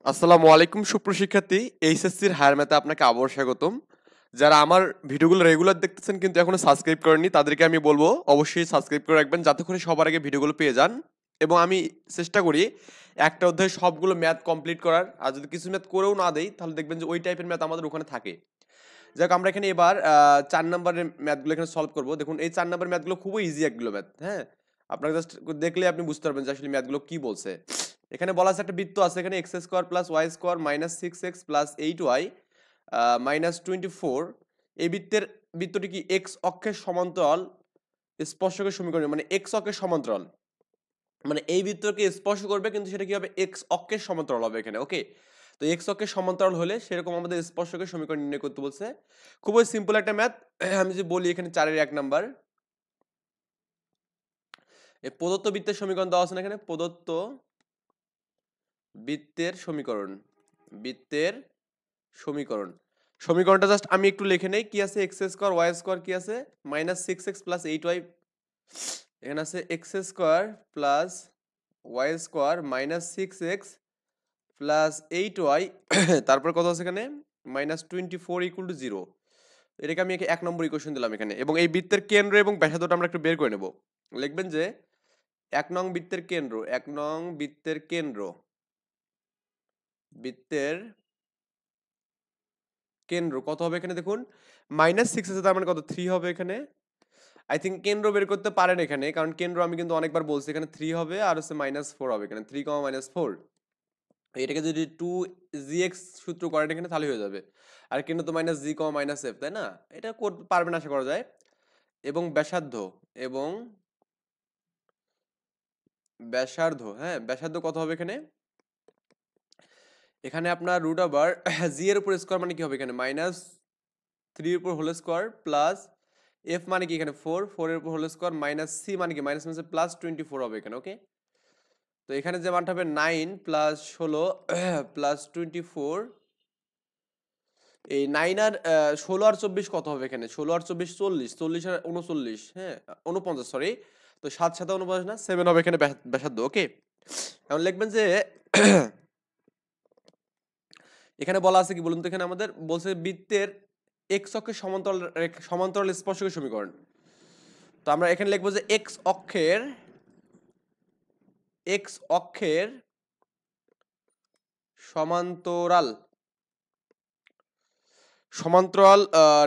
আসসালামু আলাইকুম সুপ্রশিক্ষার্থী এইচএসসির হায়ার ম্যাথে আপনাকে আবার স্বাগতম। যারা আমার ভিডিওগুলো রেগুলার দেখতেছেন কিন্তু এখনো সাবস্ক্রাইব করেননি তাদেরকে আমি বলবো অবশ্যই সাবস্ক্রাইব করে রাখবেন যাতে করে সবার আগে ভিডিওগুলো পেয়ে যান। এবং আমি চেষ্টা করি একটা অধ্যায়ে সবগুলো ম্যাথ কমপ্লিট করার, আর যদি কিছু ম্যাথ করেও না দেই তাহলে দেখবেন যে ওই টাইপের ম্যাথ আমাদের ওখানে থাকে। যাক আমরা এখানে এবার 4 নম্বরের ম্যাথগুলো এখানে সলভ করবো। দেখুন এই 4 নম্বরের ম্যাথগুলো খুবই ইজি একগুলো ম্যাথ, হ্যাঁ। আপনাকে জাস্ট দেখলে আপনি বুঝতে পারবেন যে আসলে ম্যাথগুলো কি বলছে। এখানে বলা আছে একটা বৃত্ত আছে, এখানে x square plus y square minus 6x plus 8y minus 24। এই বৃত্তটি কি এক্স অক্ষের সমান্তরাল স্পর্শকের সমীকরণ, মানে এক্স অক্ষের সমান্তরাল, মানে এই বৃত্তকে স্পর্শ করবে কিন্তু সেটা কি হবে, এক্স অক্ষের সমান্তরাল হবে এখানে। ওকে, তো এক্স অক্ষের সমান্তরাল হলে সেরকম আমাদের স্পর্শকের সমীকরণ নির্ণয় করতে বলছে। খুবই সিম্পল একটা ম্যাথ। আমি যে বলি এখানে 4-এর 1 নাম্বার, এই প্রদত্ত বৃত্তের সমীকরণ দেওয়া আছে না, এখানে প্রদত্ত বৃত্তের সমীকরণটা জাস্ট আমি একটু লিখে নেই। কি আছে, এক্স স্কোয়ার ওয়াই স্কোয়ার কি আছে মাইনাস 6x প্লাস 8y, এখানে আছে x square plus y square minus 6x plus 8y তারপর কত আছে এখানে মাইনাস 24 ইকুয়াল টু 0। এটাকে আমি 1 নম্বর ইকুয়েশন দিলাম এখানে। এবং এই বৃত্তের কেন্দ্র এবং ব্যাসার্ধটা আমরা একটু বের করে নেব। লিখবেন যে 1 নং বৃত্তের কেন্দ্র কত হবে এখানে দেখুন, মাইনাস 6 আছে তার মানে কত 3 হবে এখানে। আই থিঙ্ক কেন্দ্র বের করতে পারেন এখানে, কারণ কেন্দ্র আমি কিন্তু অনেকবার বলছি এখানে 3 হবে আর হচ্ছে -4 হবে এখানে, 3, -4। এটাকে যদি 2gx সূত্র করেন এখানে তাহলে হয়ে যাবে। আর কেন্দ্র তো -g, -f, তাই না? এটা করতে পারবেন আশা করা যায়। এবং ব্যাসার্ধ, হ্যাঁ ব্যাসার্ধ কত হবে এখানে, এখানে আপনার রুট ওভার জি এর উপর স্কোয়ার মানে কি হবে এখানে -3 এর উপর হোল স্কোয়ার প্লাস এফ মানে কি এখানে 4 এর উপর হোল স্কোয়ার মাইনাস সি মানে কি মাইনাস মানে প্লাস 24 হবে এখানে। ওকে, তো এখানে যে মানটা হবে 9 প্লাস 16 প্লাস 24, এই 9 আর 16 আর 24 কত হবে এখানে, 16 আর 24 40, 40 আর 39, হ্যাঁ 49 সরি, তো 7 7 49 না 7 হবে এখানে ব্যাসার্ধ। ওকে, এখন লিখবেন যে এখানে বলা আছে কি বলুন তো, এখানে আমাদের বলছে বৃত্তের এক্স অক্ষের সমান্তরাল স্পর্শকের সমীকরণ। তো আমরা এখানে লিখবো যে এক্স অক্ষের সমান্তরাল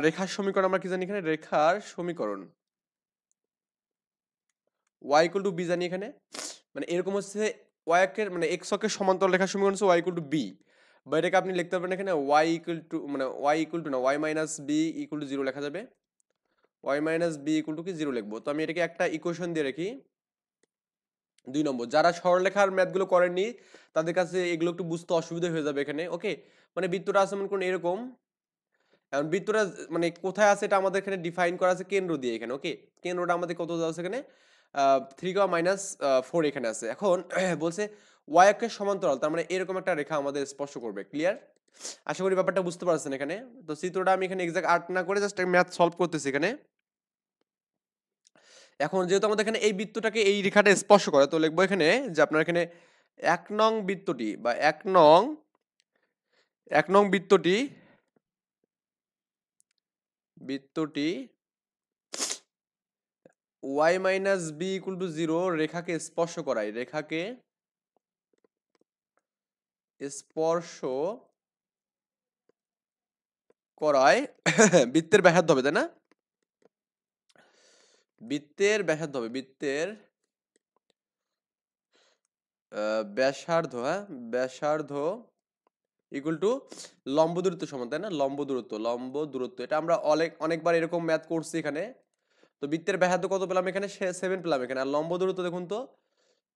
রেখার সমীকরণ আমরা কি জানি এখানে, রেখার সমীকরণ y ইকুয়াল টু b জানি এখানে। মানে এরকম হচ্ছে y অক্ষের মানে x অক্ষের সমান্তরাল রেখার সমীকরণ হচ্ছে y ইকুয়াল টু b, বা এটাকে আপনি লিখতে পারবেন এখানে y ইকুয়াল টু মানে y ইকুয়াল টু না y minus b equal to 0 লেখা যাবে। y minus b equal to কি 0 লিখবো। তো আমি এটাকে একটা ইকুয়েশন দিয়ে রাখি। 2 নম্বর, যারা সরলরেখার ম্যাথগুলো করেননি তাদের কাছে এগুলো একটু বুঝতে অসুবিধা হয়ে যাবে এখানে। ওকে, মানে বৃত্তটা আছে মনে করুন এরকম, এখন বৃত্তটা মানে কোথায় আছে এটা আমাদের এখানে ডিফাইন করা আছে কেন্দ্র দিয়ে এখানে। ওকে, কেন্দ্রটা আমাদের কত দেওয়া আছে এখানে 3, -4 এখানে আছে। এখন বলছে y অক্ষের সমান্তরাল, তার মানে এরকম একটা রেখা আমাদের স্পর্শ করবে। ক্লিয়ার? আশা করি ব্যাপারটা বুঝতে পারছেন এখানে। তো চিত্রটা আমি এখানে এক্সাক্ট আর্ট না করে জাস্ট ম্যাথ সলভ করতেছি এখানে। এখন যেহেতু আমাদের এখানে এই বৃত্তটাকে এই রেখাটা স্পর্শ করে, তো লিখবো এখানে যে আপনার এখানে 1 নং বৃত্তটি বা 1 নং বৃত্তটি y minus b equal to 0 রেখাকে স্পর্শ করায় বৃত্তের ব্যাসার্ধ হবে, তাই না? বৃত্তের ব্যাসার্ধ, হ্যাঁ ব্যাসার্ধ ইকুয়াল টু লম্ব দূরত্ব সমান, তাই না? লম্ব দূরত্ব এটা আমরা অনেকবার এরকম ম্যাথ করছি এখানে। তো বৃত্তের ব্যাসার্ধ কত পেলাম এখানে 7 পেলাম এখানে। আর লম্ব দূরত্ব দেখুন তো,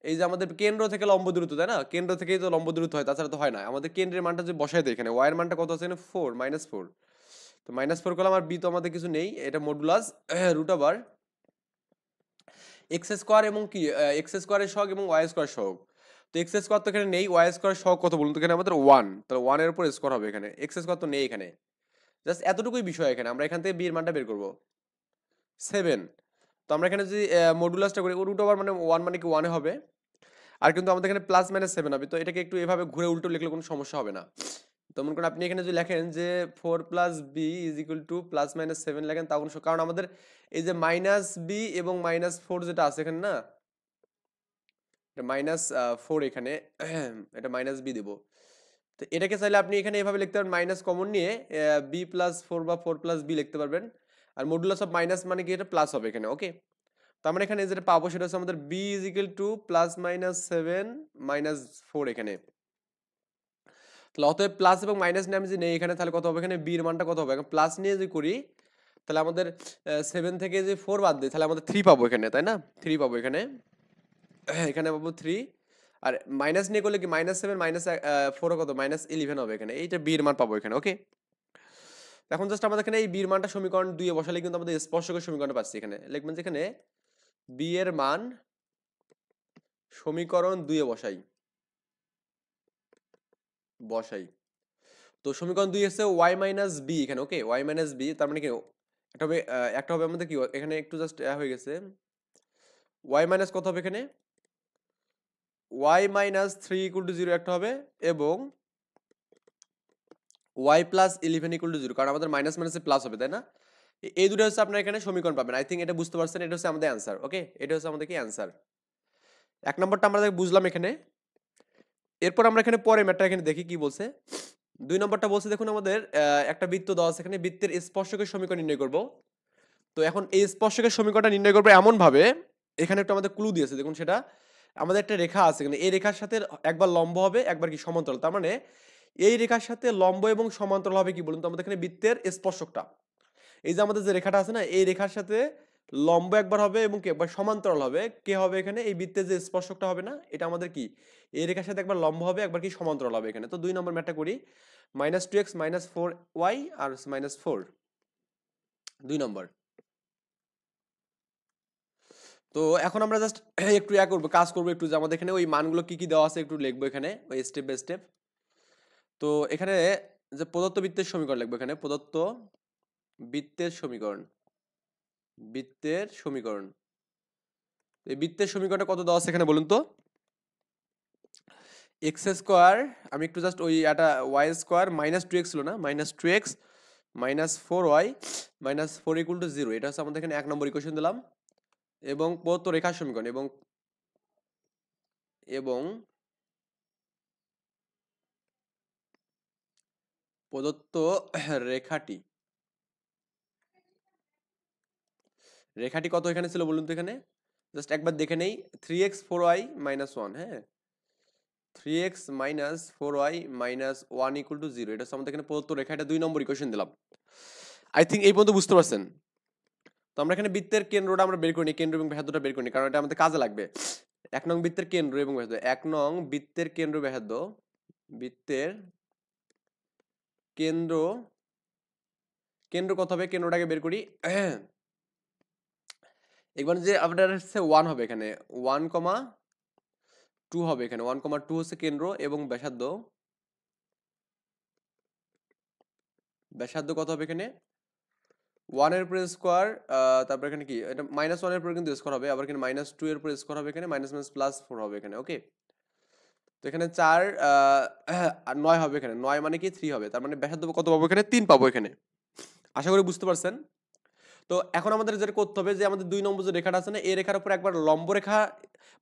এই যে আমাদের কেন্দ্র থেকে লম্ব দূরত্ব, তাই না? কেন্দ্র থেকেই তো লম্ব দূরত্ব হয়, তাছাড়া তো হয় না। আমাদের কেন্দ্রের মানটা যে বসাই দেয় এখানে, y এর মানটা কত আছে এখানে 4 -4, তো -4 করলাম। আর বি তো আমাদের কিছু নেই, এটা modulus root over x square এবং কি এক্স স্কোয়ারের সহগ এবং ওয়াই স্কোয়ার সহগ। তো এক্স স্কোয়ার তো এখানে নেই, ওয়াই স্কোয়ার সহগ কত বলুন তো এখানে আমাদের 1, তাহলে 1 এর উপর স্কোয়ার হবে এখানে। এক্স স্কোয়ার তো নেই এখানে, জাস্ট এতটুকুই বিষয় এখানে। আমরা এখান থেকে বি এর মানটা বের করব 7। তো আমরা এখানে যদি মডুলাসটা করি রুট ওভার মানে 1 মানে কি 1 হবে। আর কিন্তু আমাদের এখানে প্লাস মাইনাস 7 হবে, তো এটাকে একটু এভাবে ঘুরে উল্টো লিখলে কোনো সমস্যা হবে না। তো মনে করেন আপনি এখানে যদি লেখেন যে 4 plus b is equal to plus minus 7 লেখেন, তা কোনো কারণ আমাদের এই যে মাইনাস বি এবং মাইনাস 4 যেটা আছে এখানে না, এটা মাইনাস 4 এখানে এটা মাইনাস বি দেবো। তো এটাকে চাইলে আপনি এখানে এভাবে লিখতে পারেন, মাইনাস কমন নিয়ে বি প্লাস 4 বা 4 প্লাস বি লিখতে পারবেন। আর মডুলাস অফ মাইনাস মানে কি, এটা প্লাস হবে এখানে। ওকে, তো আমরা এখানে যেটা পাবো সেটা হচ্ছে আমাদের b is equal to plus minus 7 minus 4 এখানে। তাহলে অতএব প্লাস এবং মাইনাস নিয়ে আমি যদি নেই এখানে, তাহলে কত হবে এখানে, বির মানটা কত হবে, এখন প্লাস নিয়ে যদি করি তাহলে আমাদের 7 থেকে যে 4 বাদ দিই তাহলে আমাদের 3 পাবো এখানে, তাই না? 3 পাবো এখানে, এখানে পাবো 3। আর মাইনাস নিয়ে করলে কি, মাইনাস 7 মাইনাস 4 কত, মাইনাস 11 হবে এখানে, এইটা বির মান পাবো এখানে। ওকে, এখন জাস্ট আমাদের এখানে এই বির মানটা সমীকরণ 2 এ বসালে কিন্তু আমাদের স্পর্শকের সমীকরণটা পাচ্ছি। এখানে লিখবেন যে এখানে বি এর মান সমীকরণ 2 এ বসাই। তো সমীকরণ 2 হচ্ছে y মাইনাস বি এখানে। ওকে, y মাইনাস বি তার মানে কি, একটা হবে আমাদের কি, এখানে একটু জাস্ট হয়ে গেছে, y মাইনাস কত হবে এখানে, y মাইনাস 3 ইকুয়াল টু 0 একটা হবে, এবং y প্লাস 11 ইকুয়াল টু 0, কারণ আমাদের মাইনাস মাইনাসে প্লাস হবে, তাই না? এই দুটো হচ্ছে আপনার এখানে সমীকরণ পাবেন। আই থিঙ্ক এটা বুঝতে পারছেন, এটা হচ্ছে আমাদের অ্যান্সার। ওকে, এটা হচ্ছে আমাদের কি অ্যান্সার। এক নম্বরটা আমরা বুঝলাম এখানে। এরপর আমরা এখানে পরে ম্যাটটা এখানে দেখি কি বলছে। 2 নম্বরটা বলছে দেখুন আমাদের একটা বৃত্ত দেওয়া আছে, এখানে বৃত্তের স্পর্শকের সমীকরণ নির্ণয় করব। তো এখন এই স্পর্শকের সমীকরণটা নির্ণয় করবো এমন ভাবে, এখানে একটু আমাদের ক্লু দিয়েছে দেখুন, সেটা আমাদের একটা রেখা আছে এখানে, এই রেখার সাথে একবার লম্ব হবে একবার কি সমান্তরাল, তার মানে এই রেখার সাথে লম্ব এবং সমান্তরাল হবে কি বলুন তো, আমাদের এখানে বৃত্তের স্পর্শকটা, এই যে আমাদের যে রেখাটা আছে না, এই রেখার সাথে লম্ব একবার হবে এবং কি একবার সমান্তরাল হবে, কে হবে এখানে, এই বৃত্তের যে স্পর্শকটা হবে না, এটা আমাদের কি এই রেখার সাথে একবার লম্ব হবে একবার কি সমান্তরাল হবে এখানে। তো 2 নম্বর ম্যাথটা করি, -2x -4y আর -4, 2 নম্বর। তো এখন আমরা জাস্ট একটু করবো, কাজ করবো একটু, যে আমাদের এখানে ওই মানগুলো কি কি দেওয়া আছে একটু লিখবো এখানে, ওই স্টেপ বাই স্টেপ। তো এখানে যে প্রদত্ত বৃত্তের সমীকরণ লিখবো, এখানে প্রদত্ত বৃত্তের সমীকরণ, বৃত্তের সমীকরণ, এই বৃত্তের সমীকরণটা কত দেওয়া আছে এখানে বলুন তো, এক্স স্কোয়ার, আমি একটু জাস্ট ওই একটা ওয়াই স্কোয়ার -2x ছিল না, -2x -4y -4 ইকুয়াল টু 0, এটা হচ্ছে আমাদের এখানে 1 নম্বর ইকুয়েশন দিলাম। এবং প্রদত্ত রেখার সমীকরণ, এবং এবং প্রদত্ত রেখাটি, রেখাটি কত এখানে ছিল বলুন তো, এখানে জাস্ট একবার দেখে নেই, 3x 4y -1, হ্যাঁ 3x -4y -1 ইকুয়াল টু 0, এটা হচ্ছে আমাদের এখানে প্রদত্ত রেখা, এটা 2 নম্বর ইকুয়েশন দিলাম। আই থিঙ্ক এই পর্যন্ত বুঝতে পারছেন। তো আমরা এখানে বৃত্তের কেন্দ্রটা আমরা বের করি, কেন্দ্র এবং ব্যাসার্ধটা বের করি, কারণ এটা আমাদের কাজে লাগবে। 1 নং বৃত্তের কেন্দ্র এবং ব্যাসার্ধ, 1 নং বৃত্তের কেন্দ্র ব্যাসার্ধ, বৃত্তের কেন্দ্র, কেন্দ্র কত হবে, কেন্দ্রটাকে বের করি। এবার যে আপনার হচ্ছে 1 হবে এখানে, 1,2 হবে এখানে, 1,2 হচ্ছে কেন্দ্র, এবং ব্যাসার্ধ, ব্যাসার্ধ কত হবে এখানে 1 এর উপরে স্কোয়ার, তারপর এখানে কি এটা -1 এর উপরে কিন্তু স্কোয়ার হবে, আবার এখানে -2 এর উপরে স্কোয়ার হবে এখানে, +4 হবে এখানে। ওকে, তো এখানে 4 আর 9 হবে এখানে, 9 মানে কি 3 হবে, তার মানে ব্যাসার্ধ কত পাবো এখানে, 3 পাবো এখানে। আশা করি বুঝতে পারছেন। তো এখন আমাদের যেটা করতে হবে, যে আমাদের 2 নম্বর যে রেখাটা আছে না, এই রেখার উপর একবার লম্ব রেখা,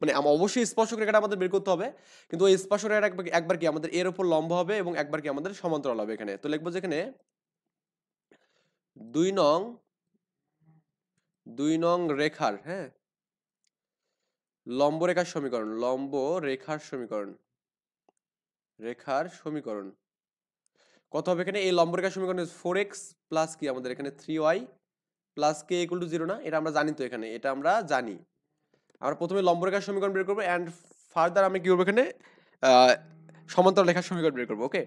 মানে অবশ্যই স্পর্শক রেখাটা আমাদের বের করতে হবে, কিন্তু ওই স্পর্শক রেখাটা একবার কি আমাদের এর উপর লম্ব হবে এবং একবার কি আমাদের সমান্তরাল হবে এখানে। তো লিখবো যে এখানে 2 নং, 2 নং রেখার, হ্যাঁ লম্ব রেখার সমীকরণ, লম্ব রেখার সমীকরণ, রেখার সমীকরণ কত হবে এখানে, এই লম্ব রেখার সমীকরণ 4x প্লাস কি আমাদের এখানে 3y plus k equal to 0 না, এটা আমরা জানি তো, এখানে এটা আমরা জানি। আমরা প্রথমে লম্ব রেখার সমীকরণ বের করবো, এন্ড ফার্দার আমি কি করবো এখানে সমান্তরাল রেখার সমীকরণ বের করবো। ওকে,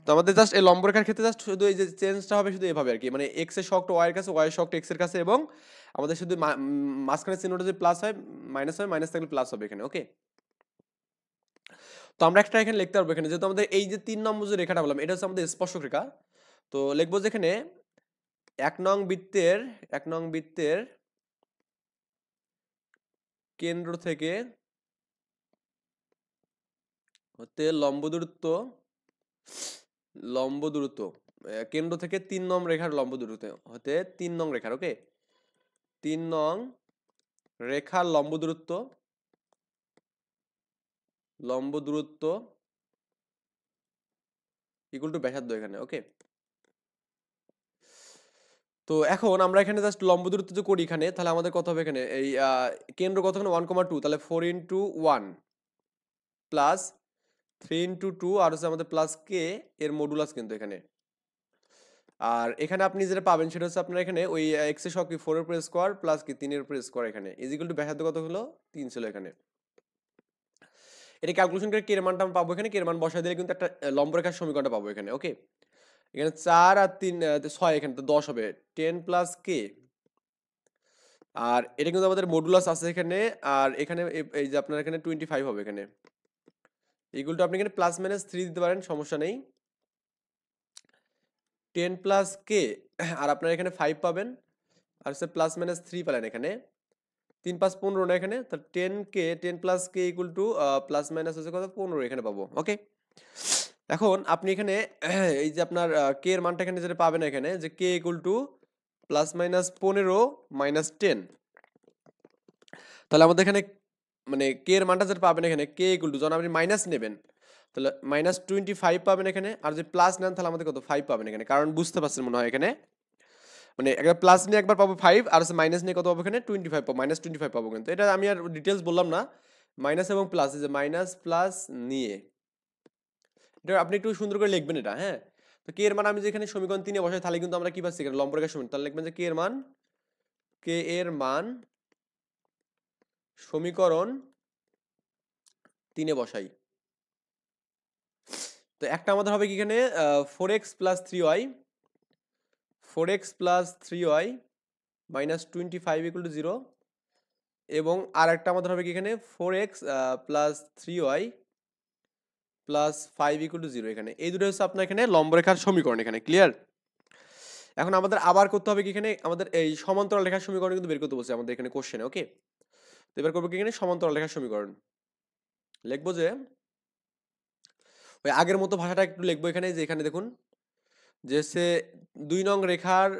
তো আমাদের জাস্ট এই লম্ব রেখার ক্ষেত্রে জাস্ট শুধু এই যে চেঞ্জটা হবে শুধু এভাবে আর কি, মানে x এর শকটা y এর কাছে, y এর শকটা x এর কাছে, এবং আমাদের শুধু মাঝখানে চিহ্নটা যদি প্লাস হয় মাইনাস হয়, মাইনাস থাকলে প্লাস হবে এখানে। ওকে, তো আমরা একটা এখানে লিখতে পারবো, এখানে যেহেতু আমাদের এই যে 3 নম্বর যে রেখাটা বললাম এটা হচ্ছে আমাদের স্পর্শক রেখা, তো লিখবো যে এখানে 1 নং বৃত্তের, 1 নং বৃত্তের কেন্দ্র থেকে হতে লম্ব দূরত্ব কেন্দ্র থেকে 3 নং রেখার লম্ব দূরত্ব হতে 3 নং রেখার, ওকে, 3 নং রেখার লম্ব দূরত্ব ইকুয়াল টু ব্যাসার্ধ এখানে, ওকে। তো এখন আমরা এখানে জাস্ট লম্ব দূরত্ব যে করি এখানে, তাহলে আমাদের কত হবে এখানে, এই কেন্দ্র কত এখানে 1,2, তাহলে 4 × 1 প্লাস 3 × 2 আর হচ্ছে আমাদের প্লাস কে এর মডুলাস কিন্তু এখানে। আর এখানে আপনি যেটা পাবেন সেটা হচ্ছে আপনার এখানে ওই এক্স এর সহগ কি 4 এর উপর স্কয়ার প্লাস কি 3 এর উপর স্কয়ার এখানে ইজ ইকুয়াল টু ব্যাসার্ধ কত হলো 3 ছিল এখানে। এটা ক্যালকুলেশন করে কে এর মানটা আমরা পাবো এখানে, কে এর মান বসায় দিলে কিন্তু একটা লম্ব রেখার সমীকরণটা পাবো এখানে, ওকে। এখানে 4 আর 3 6 এখানে তো 10 হবে 10 প্লাস কে। আর এটা কিন্তু আমাদের মডুলাস আছে এখানে, আর এখানে এই যে আপনার এখানে 25 হবে এখানে ইকুয়াল টু আপনি এখানে প্লাস মাইনাস 3 দিতে পারেন, সমস্যা নেই। 10 প্লাস কে আর আপনার এখানে 5 পাবেন আর হচ্ছে প্লাস মাইনাস 3 পেলেন এখানে 3 5 15 না এখানে, তাহলে 10 plus K equal to plus minus হচ্ছে কত 15 এখানে পাবো, ওকে। এখন আপনি এখানে এই যে আপনার কে এর মানটা এখানে যেটা পাবেন এখানে যে K equal to plus minus 15 minus 10, তাহলে আমাদের এখানে মানে কে এর মানটা যেটা পাবেন এখানে কে ইকুয়াল টু যখন আপনি মাইনাস নেবেন তাহলে মাইনাস 25 পাবেন এখানে, আর যদি প্লাস নেন তাহলে আমাদের কত 5 পাবেন এখানে, কারণ বুঝতে পারছেন মনে হয় এখানে মানে একবার প্লাস নিয়ে একবার পাবো 5 আর মাইনাস নিয়ে কত পাবো এখানে 25 পাবো, মাইনাস 25 পাবো। কিন্তু এটা আমি আর ডিটেলস বললাম না, মাইনাস এবং প্লাস যে মাইনাস প্লাস নিয়ে এটা আপনি একটু সুন্দর করে লিখবেন এটা, হ্যাঁ। তো কে এর মান আমি যেখানে সমীকরণ 3 এ বসাই তাহলে কিন্তু আমরা কি পাচ্ছি এখানে লম্ব রেখার সমীকরণ, তাহলে লিখবেন যে কে এর মান সমীকরণ 3 এ বসাই। তো একটা আমাদের হবে কি এখানে 4x plus 3y minus 25 equal to 0, এবং আর একটা আমাদের হবে কি এখানে 4x plus 3y plus 5 equal to 0 এখানে। এই দুটো হচ্ছে আপনার এখানে লম্বরেখার সমীকরণ এখানে, ক্লিয়ার। এখন আমাদের আবার করতে হবে কি এখানে আমাদের এই সমান্তরাল রেখার সমীকরণ কিন্তু বের করতে বলছে আমাদের এখানে কোশ্চেনে, ওকে। তো এবার করবো কি এখানে সমান্তরাল রেখার সমীকরণ লিখবো যে ওই আগের মতো ভাষাটা একটু লিখবো এখানে, যে এখানে দেখুন যে সে 2 নং রেখার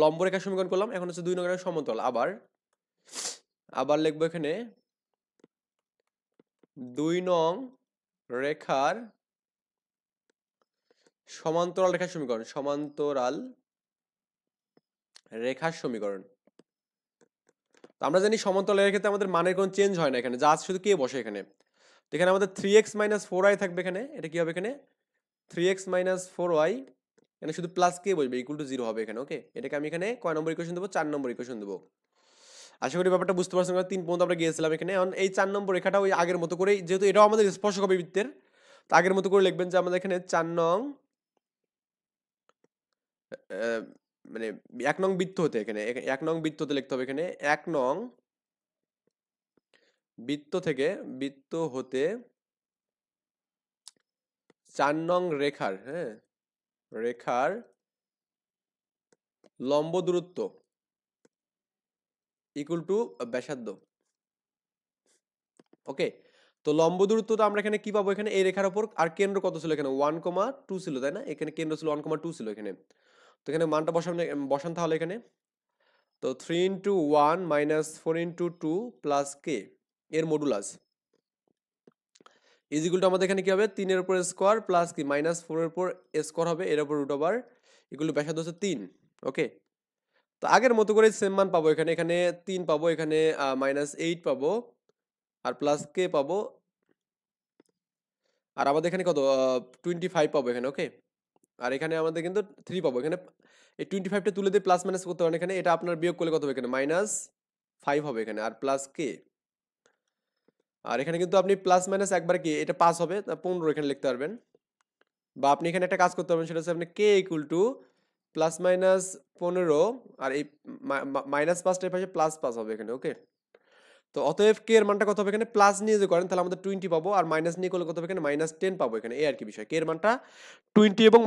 লম্ব রেখার সমীকরণ করলাম, এখন হচ্ছে 2 নং রেখার সমান্তরাল, আবার লিখবো এখানে 2 নং রেখার সমান্তরাল রেখার সমীকরণ। তো আমরা জানি সমান্তরাল রেখার ক্ষেত্রে আমাদের মানের কোনো চেঞ্জ হয় না এখানে, যা আছে শুধু কে বসে এখানে। তো এখানে আমাদের 3x মাইনাস 4y থাকবে এখানে, এটা কি হবে এখানে 3x মাইনাস 4y, এখানে শুধু প্লাস কে বসবে ইকুয়াল টু 0 হবে এখানে, ওকে। এটাকে আমি এখানে কয় নম্বর ইকুয়েশন দেবো 4 নম্বর ইকুয়েশন দেবো। আশা করি ব্যাপারটা বুঝতে পারছেন, 3 পর্যন্ত আমরা গিয়েছিলাম এখানে। এখন এই 4 নম্বর রেখাটা ওই আগের মতো করে, যেহেতু এটাও আমাদের স্পর্শক হবে বৃত্তের, তো আগের মতো করে লিখবেন যে আমাদের এখানে 4 নং মানে 1 নং বৃত্ত হতে এখানে 1 নং বৃত্ত হতে লিখতে হবে এখানে 1 নং বৃত্ত হতে 4 নং রেখার, হ্যাঁ, রেখার লম্ব দূরত্ব ইকুয়াল টু ব্যাসার্ধ, ওকে। তো লম্ব দূরত্ব তো আমরা এখানে কি পাবো এখানে এই রেখার উপর, আর কেন্দ্র কত ছিল এখানে 1,2 ছিল, তাই না, এখানে কেন্দ্র ছিল 1,2 ছিল এখানে। তো এখানে মানটা বসান তাহলে এখানে, তো 3 × 1 মাইনাস 4 × 2 প্লাস কে এর মডুলাস ইজ ইকুয়াল টু আমাদের এখানে কি হবে 3 এর উপর স্কয়ার প্লাস কি মাইনাস 4 এর উপর স্কয়ার হবে, এর উপর রুট ওভার ইকুয়াল টু ব্যাসার্ধ হচ্ছে 3, ওকে। তো আগের মতো করে সেম মান পাবো এখানে 3 পাবো, এখানে মাইনাস 8 পাবো আর প্লাস কে পাবো, আর আমাদের এখানে কত 25 পাবো এখানে, ওকে। আর এখানে আমাদের কিন্তু 3 পাবো এখানে, এই 25টা তুলে দিয়ে প্লাস মাইনাস করতে পারেন এখানে, এটা আপনার বিয়োগ করলে কত হবে এখানে মাইনাস 5 হবে এখানে, আর প্লাস কে, আর এখানে কিন্তু আপনি প্লাস মাইনাস একবার কি এটা 5 হবে 15 এখানে লিখতে পারবেন, বা আপনি এখানে একটা কাজ করতে পারবেন সেটা হচ্ছে আপনি কে ইকুয়াল টু প্লাস মাইনাস 15 আর এই মাইনাস 5টার পাশে প্লাস 5 হবে এখানে, ওকে। তো অতএব কে এর মানটা কত হবে এখানে প্লাস নিয়ে যে করেন তাহলে আমাদের 20 পাবো, আর মাইনাস নিয়ে করলে কত হবে এখানে মাইনাস 10 পাবো এখানে, এই আর কি বিষয়। কে এর মানটা 20 এবং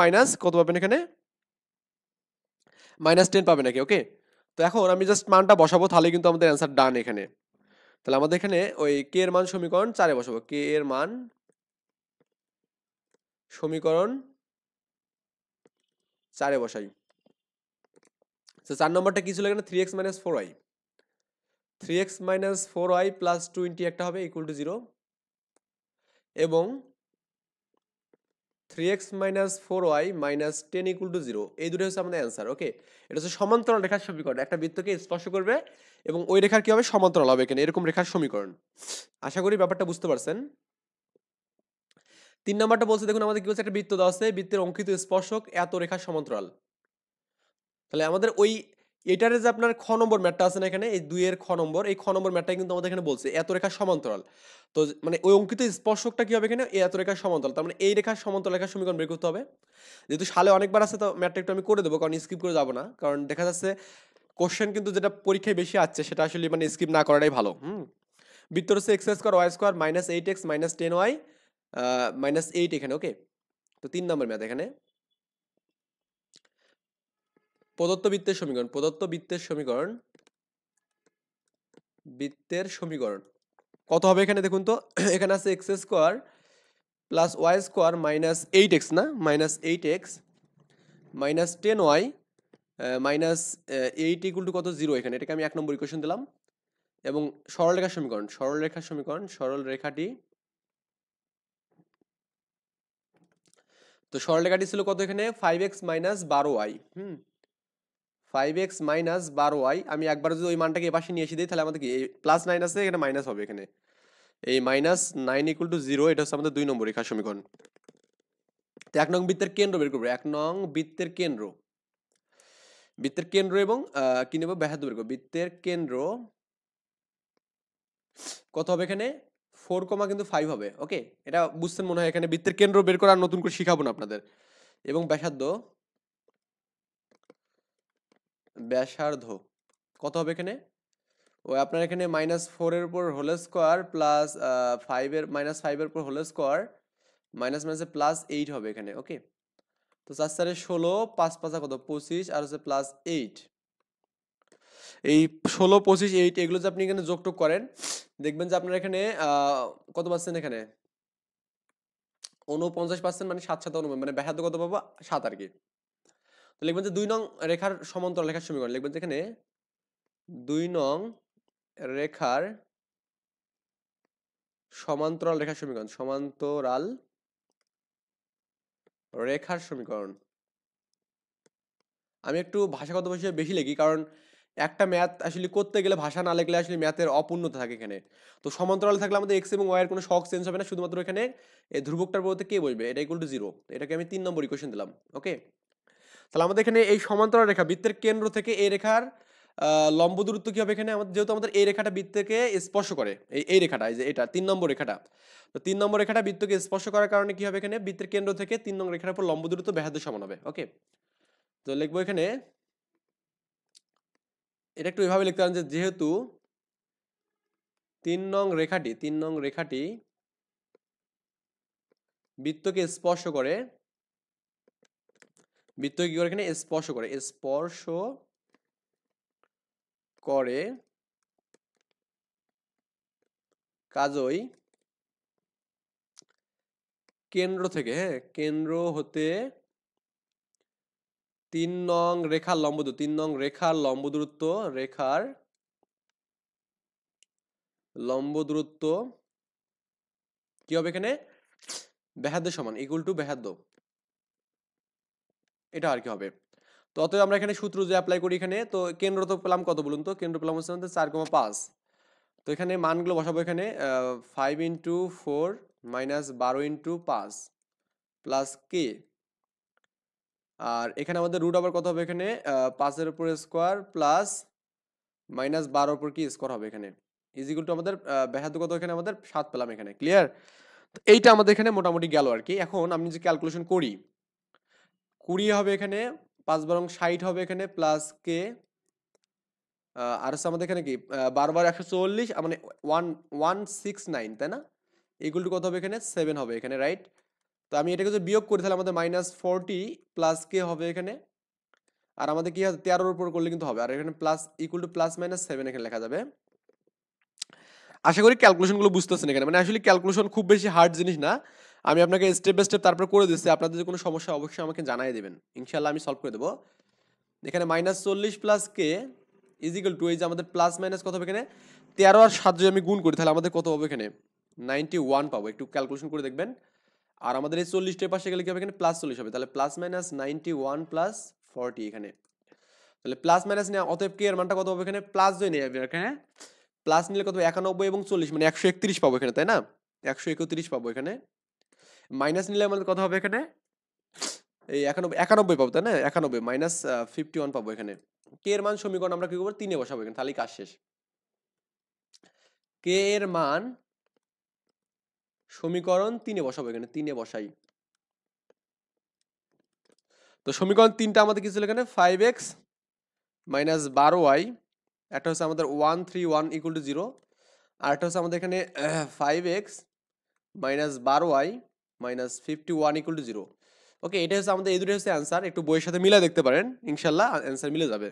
মাইনাস কত পাবেন এখানে মাইনাস 10 পাবেন নাকি, ওকে। তো এখন আমি জাস্ট মানটা বসাবো তাহলে কিন্তু আমাদের অ্যান্সার ডান এখানে। তাহলে আমাদের এখানে ওই কে এর মান সমীকরণ 4-এ বসাবো, কে এর মান সমীকরণ 4-এ বসাই। তো 4 নম্বরটা কি ছিল এখানে, 3x - 4y, 3x - 4y plus 20 একটা হবে ইকুয়াল টু 0, এবং 3x - 4y minus 10 equal to 0, এই দুটো হচ্ছে আমাদের অ্যান্সার। ওকে, এটা হচ্ছে সমান্তরাল রেখার সমীকরণ, একটা বৃত্তকে স্পর্শ করবে এবং ওই রেখার কি হবে, সমান্তরাল হবে এখানে, এরকম রেখার সমীকরণ। আশা করি ব্যাপারটা বুঝতে পারছেন। 3 নাম্বারটা বলছে, দেখুন আমাদের কি বলছে, একটা বৃত্ত দেওয়া আছে, বৃত্তের অঙ্কিত স্পর্শক এত রেখার সমান্তরাল। তাহলে আমাদের ওই এটারে যে আপনার খ নম্বর ম্যাটটা আছে না এখানে, এই 2 এর খ নম্বর, এই খ নম্বর ম্যাটটাই কিন্তু আমাদের এখানে বলছে এত রেখার সমান্তরাল। তো মানে ওই অঙ্কিত স্পর্শকটা কি হবে এখানে, এই এত রেখার সমান্তরাল, তার মানে এই রেখার সমান্তরাল রেখার সমীকরণ বের করতে হবে। যেহেতু সালে অনেকবার আছে তো ম্যাটটা একটু আমি করে দেবো, কারণ স্কিপ করে যাবো না, কারণ দেখা যাচ্ছে কোশ্চেন কিন্তু যেটা পরীক্ষায় বেশি আসছে সেটা আসলে মানে স্কিপ না করাটাই ভালো। বৃত্তর হচ্ছে x square y square minus 8x minus 10y minus 8 এখানে। ওকে, তো 3 নম্বর ম্যাথ এখানে প্রদত্ত বৃত্তের সমীকরণ, প্রদত্ত বৃত্তের সমীকরণ কত হবে এখানে, দেখুন তো এখানে আছে x square plus y square minus 8x, না minus 8x minus 10y minus 8 equal to কত, 0 এখানে, এটাকে আমি 1 নম্বর ইকুয়েশন দিলাম। এবং সরলরেখার সমীকরণ, সরল রেখাটি, তো সরলরেখাটি ছিল কত এখানে, 5x minus 12y। 5x minus 12y, আমি একবার যদি ওই মানটাকে এপাশে নিয়ে এসে দিই তাহলে আমাদের কি প্লাস 9 আছে, এখানে মাইনাস হবে এখানে, এই মাইনাস 9 ইকুয়াল টু 0, এটা হচ্ছে আমাদের 2 নম্বর রেখার সমীকরণ। তো 1 নং বৃত্তের কেন্দ্র বের করবো, 1 নং বৃত্তের কেন্দ্র এবং কি নেব, ব্যাসার্ধ বের করবো। বৃত্তের কেন্দ্র কত হবে এখানে, 4, কিন্তু 5 হবে। ওকে, এটা বুঝছেন মনে হয়, এখানে বৃত্তের কেন্দ্র বের করা আর নতুন করে শিখাবো না আপনাদের। এবং ব্যাসার্ধ কত হবে এখানে, ওই আপনার এখানে -4 এর উপর হোল স্কোয়ার প্লাস 5 এর -5 এর উপর হোল স্কোয়ার মাইনাস মাইনাসে প্লাস 8 হবে এখানে। ওকে, তো 4 4 16, 5 5 কত 25, আর হচ্ছে প্লাস 8, এই 16 25 8 এগুলো যে আপনি এখানে যোগটোগ করেন, দেখবেন যে আপনার এখানে কত পাচ্ছেন এখানে, 49%, মানে 7 7 49, মানে ব্যাসার্ধ কত পাবো, 7 আর কি। তো লিখবেন যে 2 নং রেখার সমান্তরাল রেখার সমীকরণ, লিখবেন যে এখানে 2 নং রেখার সমান্তরাল রেখার সমীকরণ। আমি একটু ভাষাগত বিষয়ে বেশি লিখি, কারণ একটা ম্যাথ আসলে করতে গেলে ভাষা না লিখলে আসলে ম্যাথের অপূর্ণতা থাকে এখানে। তো সমান্তরাল থাকলে আমাদের এক্স এবং ওয়াই এর কোনো শক চেঞ্জ হবে না, শুধুমাত্র এখানে এই ধ্রুবকটার পরিবর্তে কে বসবে, এটা ইকুয়াল টু 0, এটাকে আমি 3 নম্বর ইকুয়েশন দিলাম। ওকে, তাহলে আমাদের এখানে এই সমান্তরাল রেখা বৃত্তের কেন্দ্র থেকে এই রেখার লম্ব দূরত্ব কি হবে এখানে, আমাদের যেহেতু আমাদের এই রেখাটা বৃত্তকে স্পর্শ করে, এই রেখাটা, এই যে এটা 3 নম্বর রেখাটা, তো 3 নম্বর রেখাটা বৃত্তকে স্পর্শ করার কারণে কি হবে এখানে, বৃত্তের কেন্দ্র থেকে 3 নং রেখার উপর লম্ব দূরত্ব ব্যাসার্ধ সমান হবে। ওকে, তো লিখবো এখানে, এটা একটু এভাবে লিখতে পারেন যে যেহেতু 3 নং রেখাটি বৃত্তকে স্পর্শ করে, বৃত্তকে কি করে এখানে স্পর্শ করে, কাজই কেন্দ্র থেকে, কেন্দ্র হতে 3 নং রেখার লম্ব দূরত্ব কি হবে এখানে, ব্যাসার্ধ সমান ইকুয়াল টু ব্যাসার্ধ, এটা আর কি হবে। তো অতএব আমরা এখানে সূত্র যে অ্যাপ্লাই করি এখানে, তো কেন্দ্র তো পেলাম কত বলুন তো, কেন্দ্র পেলাম হচ্ছে আমাদের 4,5। তো এখানে মানগুলো বসাবো, এখানে 5 ইন্টু 4 মাইনাস 12 ইন্টু 5 প্লাস কে, আর এখানে আমাদের রুট আবার কত হবে এখানে, 5 এর উপর স্কোয়ার প্লাস মাইনাস 12 উপর কি স্কোয়ার হবে এখানে, ইজ ইকুয়াল টু আমাদের ব্যাসার্ধ কত এখানে আমাদের 7 পেলাম এখানে। ক্লিয়ার? তো এইটা আমাদের এখানে মোটামুটি গেল আর কি। এখন আমি যে ক্যালকুলেশন করি, 20 হবে এখানে, 5 বরং 60 হবে এখানে প্লাস কে, আর হচ্ছে আমাদের এখানে কি 12 বার 140, মানে 1169, তাই না, ইকুয়াল টু কত হবে এখানে 7 হবে এখানে, রাইট? তো আমি এটাকে যদি বিয়োগ করি তাহলে আমাদের -40 প্লাস কে হবে এখানে, আর আমাদের কি 13 এর উপর করলে কিন্তু হবে, আর এখানে প্লাস ইকুয়াল টু প্লাস -7 এখানে লেখা যাবে। আশা করি ক্যালকুলেশনগুলো বুঝতেছেন এখানে, মানে আসলে ক্যালকুলেশন খুব বেশি হার্ড জিনিস না, আমি আপনাকে স্টেপ বাই স্টেপ তারপর করে দিচ্ছি। আপনাদের যদি কোনো সমস্যা অবশ্যই আমাকে জানাই দেবেন, ইনশাল্লাহ আমি সলভ করে দেবো। এখানে -40 প্লাস কে ইজিক্যাল টু, এই যে আমাদের প্লাস মাইনাস কত হবে এখানে 13 আর 7 যদি আমি গুণ করি তাহলে আমাদের কত হবে এখানে 91 পাবো। একটু ক্যালকুলেশন করে দেখবেন। আর আমাদের এই 40টার পাশে গেলে কি হবে এখানে +40 হবে, তাহলে প্লাস মাইনাস 91 প্লাস 40 এখানে, তাহলে প্লাস মাইনাস নিয়ে অতএব কে এর মানটা কত হবে এখানে প্লাস দিয়ে নিয়ে যাবে এখানে, প্লাস নিলে কত 91 এবং 40 মানে 131 পাবো এখানে, তাই না? 131 পাবো এখানে। মাইনাস নিলে আমাদের কত হবে এখানে এই 91 পাবো, তাই না? 91 মাইনাস 51 পাবো এখানে। কে এর মান সমীকরণ আমরা কি করবো 3 এ বসাবো এখানে, তাহলেই কাজ শেষ। কে এর মান সমীকরণ 3 এ বসাবো এখানে, 3 এ বসাই। তো সমীকরণ 3টা আমাদের কি ছিল এখানে 5x মাইনাস 12y, একটা হচ্ছে আমাদের 131 ইকুয়াল টু 0, আর একটা হচ্ছে আমাদের এখানে 5x minus 12y minus 51 equal to 0। ওকে, এটা হচ্ছে আমাদের এই দুটো হচ্ছে অ্যান্সার। একটু বইয়ের সাথে মিলা দেখতে পারেন, ইনশাল্লাহ অ্যান্সার মিলে যাবে।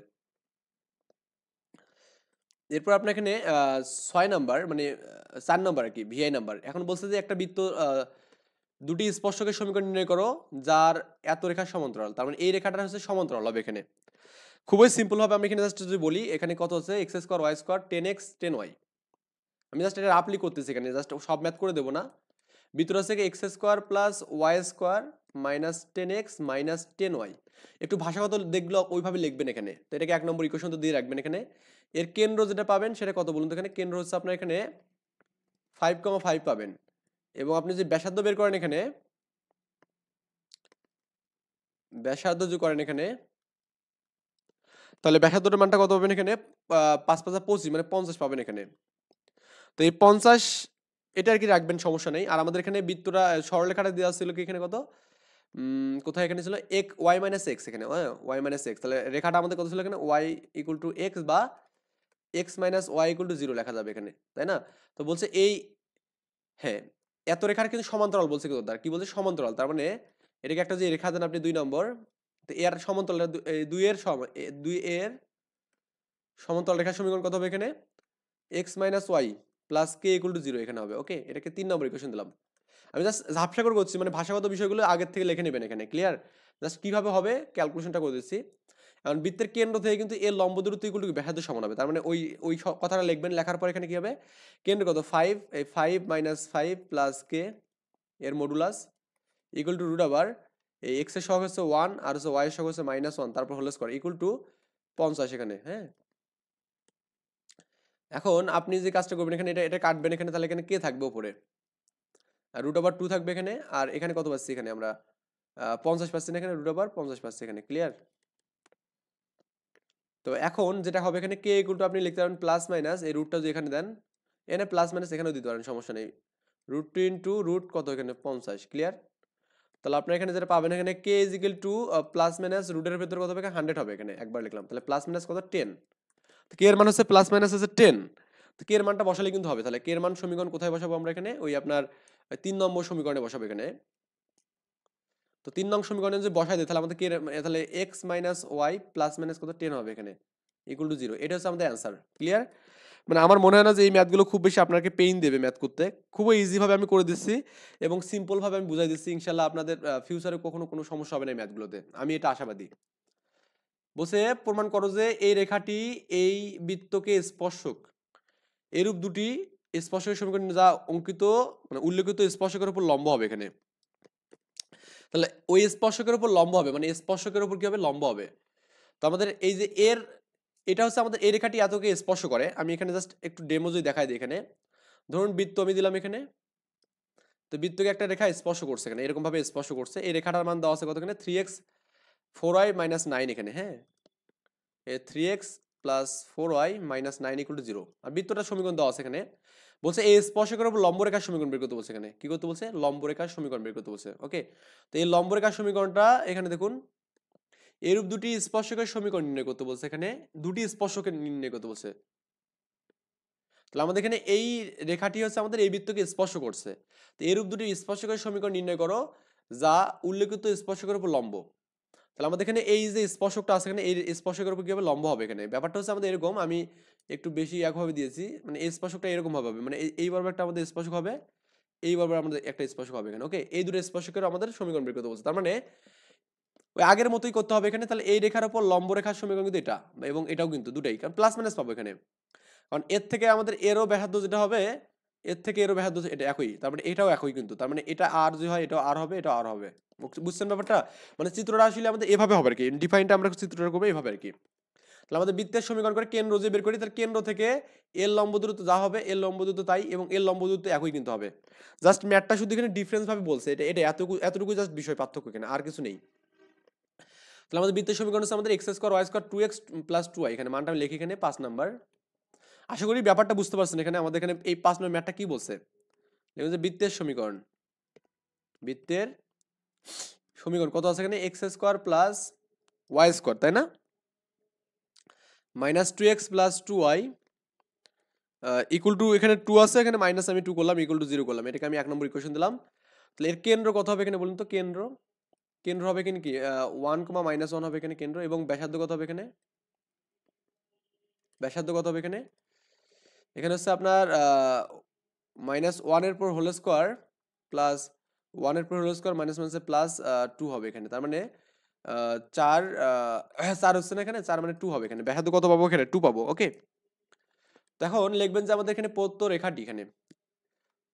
এরপর আপনার এখানে 6 নাম্বার মানে 4 নাম্বার আর কি, ভিআই নাম্বার। এখন বলছে যে একটা বৃত্ত দুটি স্পর্শকের সমীকরণ নির্ণয় করো যার এত রেখার সমান্তরাল, তার মানে এই রেখাটা হচ্ছে সমান্তরাল হবে এখানে। খুবই সিম্পল ভাবে আমি এখানে জাস্ট যদি বলি, এখানে কত হচ্ছে x square y square 10x 10y, আমি জাস্ট এটা রাফলি করতেছি এখানে, জাস্ট সব ম্যাথ করে দেবো না। ভিতরে আছে x square plus y square minus 10x minus 10y। একটু ভাষাগত দেখলে ওইভাবে লিখবেন এখানে, তো এটাকে 1 নম্বর ইকুয়েশন তো দিয়ে রাখবেন এখানে। এর কেন্দ্র যেটা পাবেন সেটা কত বলুন তো, এখানে কেন্দ্র হচ্ছে আপনার এখানে 5,5 পাবেন, এবং আপনি যে ব্যাসার্ধ বের করেন এখানে, ব্যাসার্ধ যে করেন এখানে, তাহলে ব্যাসার্ধটার মানটা কত পাবেন এখানে 5 5 25 মানে 50 পাবেন এখানে। তো এই 50 এটা আর কি রাখবেন, সমস্যা নেই। আর আমাদের এখানে বৃত্তটা সরলরেখাটা দেওয়া ছিল কি এখানে কত কোথায় এখানে ছিল y মাইনাস এক্স, এখানে y মাইনাস এক্স, তাহলে রেখাটা আমাদের কত ছিল এখানে y ইকুয়াল টু এক্স বা x minus y equal to 0 লেখা যাবে এখানে, তাই না? তো বলছে এই হ্যাঁ এত রেখার কিন্তু সমান্তরাল বলছে কি বলছে সমান্তরাল, তার মানে এটাকে একটা যে রেখা দেন আপনি 2 নম্বর, তো এর সমান্তরাল 2 এর 2 এর সমান্তরাল রেখার সমীকরণ কত হবে এখানে x minus y plus k equal to 0 এখানে হবে। ওকে, এটাকে 3 নম্বর ইকুয়েশন দিলাম। আমি জাস্ট ঝাপসা করে করছি, মানে ভাষাগত বিষয়গুলো আগের থেকে লিখে নেবেন এখানে, ক্লিয়ার? জাস্ট কিভাবে হবে ক্যালকুলেশনটা করে দিচ্ছি। এখন বৃত্তের কেন্দ্র থেকে কিন্তু এর লম্ব দূরত্ব ইকুয়াল টু ব্যাসার্ধের সমান হবে, তার মানে ওই ওই কথাটা লিখবেন, লেখার পর এখানে কি হবে কেন্দ্র কত 5, এই 5 মাইনাস 5 প্লাস k এর মডুলাস ইকুয়াল টু রুট আবার এই x এর সহগ হচ্ছে 1 আর হচ্ছে y এর সহগ হচ্ছে -1, তারপর হোল স্কয়ার ইকুয়াল টু 50 এখানে। হ্যাঁ, এখন আপনি যে কাজটা করবেন এখানে, এটা কাটবেন এখানে, তাহলে এখানে কে থাকবে উপরে, আর রুট ওভার 2 থাকবে এখানে, আর এখানে কত পাচ্ছি এখানে আমরা 50 পাচ্ছি না, এখানে রুট ওভার 50 পাচ্ছি এখানে, ক্লিয়ার? তো এখন যেটা হবে এখানে কে ইকুয়াল টু আপনি লিখতে পারেন প্লাস মাইনাস এই রুটটা যে এখানে দেন, এখানে প্লাস মাইনাস এখানেও দিতে পারেন, সমস্যা নেই। রুট 2 ইন্টু রুট কত এখানে 50, ক্লিয়ার? তাহলে আপনার এখানে যেটা পাবেন এখানে K is equal to plus minus রুটের ভেতর কত হবে 100 হবে এখানে, একবার লিখলাম, তাহলে প্লাস মাইনাস কত 10, তো কে এর মান হচ্ছে প্লাস মাইনাস হচ্ছে 10, তো কে এর মানটা বসালে কিন্তু হবে। তাহলে কে এর মান সমীকরণ কোথায় বসাবো আমরা এখানে, ওই আপনার 3 নম্বর সমীকরণে বসাবো এখানে। তো 3 নং সমীকরণে যদি বসাই দিই তাহলে আমাদের কে তাহলে x minus y plus minus কত 10 হবে এখানে ইকুয়াল টু 0, এটা হচ্ছে আমাদের অ্যান্সার, ক্লিয়ার? মানে আমার মনে হয় না যে এই ম্যাথগুলো খুব বেশি আপনাকে পেইন দেবে ম্যাথ করতে, খুবই ইজি ভাবে আমি করে দিচ্ছি এবং সিম্পল ভাবে আমি বুঝাই দিচ্ছি, ইনশাআল্লাহ আপনাদের ফিউচারে কখনো কোনো সমস্যা হবে না এই ম্যাথগুলোতে, আমি এটা আশাবাদী। বসে প্রমাণ করো যে এই রেখাটি এই বৃত্তকে স্পর্শক, এরূপ দুটি স্পর্শকের সমীকরণ যা অঙ্কিত মানে উল্লেখিত স্পর্শকের উপর লম্ব হবে এখানে, তাহলে ওই স্পর্শকের উপর লম্ব হবে, মানে স্পর্শকের উপর কি হবে লম্ব হবে। তো আমাদের এই যে এর এটা হচ্ছে আমাদের এই রেখাটি এতকে স্পর্শ করে, আমি এখানে জাস্ট একটু ডেমো যদি দেখাই দিই এখানে, ধরুন বৃত্ত আমি দিলাম এখানে, তো বৃত্তকে একটা রেখা স্পর্শ করছে এখানে, এরকম ভাবে স্পর্শ করছে, এই রেখাটার মান দেওয়া আছে কত এখানে 3x 4y মাইনাস 9 এখানে, হ্যাঁ 3x plus 4y minus 9 equal to 0, আর বৃত্তটার সমীকরণ দেওয়া আছে এখানে, বলছে এই স্পর্শকের উপর লম্ব রেখার সমীকরণ বের করতে বলছে এখানে, কি করতে বলছে লম্ব রেখার সমীকরণ বের করতে বলছে। ওকে, তো এই লম্ব রেখার সমীকরণটা এখানে দেখুন, এরূপ দুটি স্পর্শকের সমীকরণ নির্ণয় করতে বলছে এখানে, দুটি স্পর্শকের নির্ণয় করতে বলছে। তাহলে আমাদের এখানে এই রেখাটি হচ্ছে আমাদের এই বৃত্তকে স্পর্শ করছে, তো এরূপ দুটি স্পর্শকের সমীকরণ নির্ণয় করো যা উল্লেখিত স্পর্শকের উপর লম্ব। তাহলে আমাদের এখানে এই যে স্পর্শকটা আছে এখানে, এই স্পর্শকের উপর কি হবে, লম্ব হবে এখানে। ব্যাপারটা হচ্ছে আমাদের এরকম, আমি একটু বেশি একভাবে দিয়েছি, মানে এই স্পর্শকটা এরকম ভাবে হবে, মানে এই বরাবর একটা আমাদের স্পর্শক হবে, এই বরাবর আমাদের একটা স্পর্শক হবে এখানে। ওকে, এই দুটো স্পর্শকের আমাদের সমীকরণ বের করতে বলছে। তার মানে ওই আগের মতোই করতে হবে এখানে। তাহলে এই রেখার উপর লম্ব রেখার সমীকরণ কিন্তু এটা, এবং এটাও কিন্তু দুটাই, কারণ প্লাস মাইনাস পাবো এখানে। কারণ এর থেকে আমাদের এরও ব্যাসার্ধ যেটা হবে, এর থেকে এরও ব্যাসার্ধ এটা একই, তার মানে এটাও একই কিন্তু। তার মানে এটা আর যে হয়, এটাও আর হবে, এটাও আর হবে। বুঝছেন ব্যাপারটা? মানে চিত্রটা আসলে আমাদের এভাবে হবে আর কি, ডিফাইনটা আমরা চিত্রটা করবো এভাবে আর কি। তাহলে আমাদের বৃত্তের সমীকরণ করে কেন্দ্র যে বের করি, তার কেন্দ্র থেকে এর লম্ব দূরত্ব যা হবে, এর লম্ব দূরত্ব তাই, এবং এর লম্ব দূরত্ব একই কিন্তু হবে। জাস্ট ম্যাথটা শুধু এখানে ডিফারেন্স ভাবে বলছে, এটা এটা এতটুকু জাস্ট বিষয় পার্থক্য এখানে, আর কিছু নেই। তাহলে আমাদের বৃত্তের সমীকরণ হচ্ছে আমাদের x square y square 2x plus 2y, এখানে মানটা আমি লিখি এখানে 5 নাম্বার। আশা করি ব্যাপারটা বুঝতে পারছেন। এখানে আমাদের এখানে এই 5 নম্বর ম্যাথটা কি বলছে, দেখুন যে বৃত্তের সমীকরণ, বৃত্তের সমীকরণ কত আছে এখানে, x square plus y square, তাই না, minus 2x plus 2y equal to, এখানে 2 আছে, এখানে মাইনাস আমি 2 করলাম, ইকুয়াল টু 0 করলাম, এটাকে আমি 1 নম্বর ইকুয়েশন দিলাম। তাহলে এর কেন্দ্র কত হবে এখানে বলুন তো, কেন্দ্র কেন্দ্র হবে এখানে কি 1, -1 হবে এখানে কেন্দ্র, এবং ব্যাসার্ধ কত হবে এখানে, ব্যাসার্ধ কত হবে এখানে, এখানে হচ্ছে আপনার -1 এর পর হোল স্কোয়ার প্লাস 1 এর পর হোল স্কোয়ার মাইনাস মাইনাসে প্লাস 2 হবে এখানে। তার মানে 4 4 হচ্ছে না এখানে, 4 মানে 2 হবে এখানে। ব্যাসার্ধ কত পাবো এখানে, 2 পাবো। ওকে, তো এখন লিখবেন যে আমাদের এখানে প্রদত্ত রেখাটি, এখানে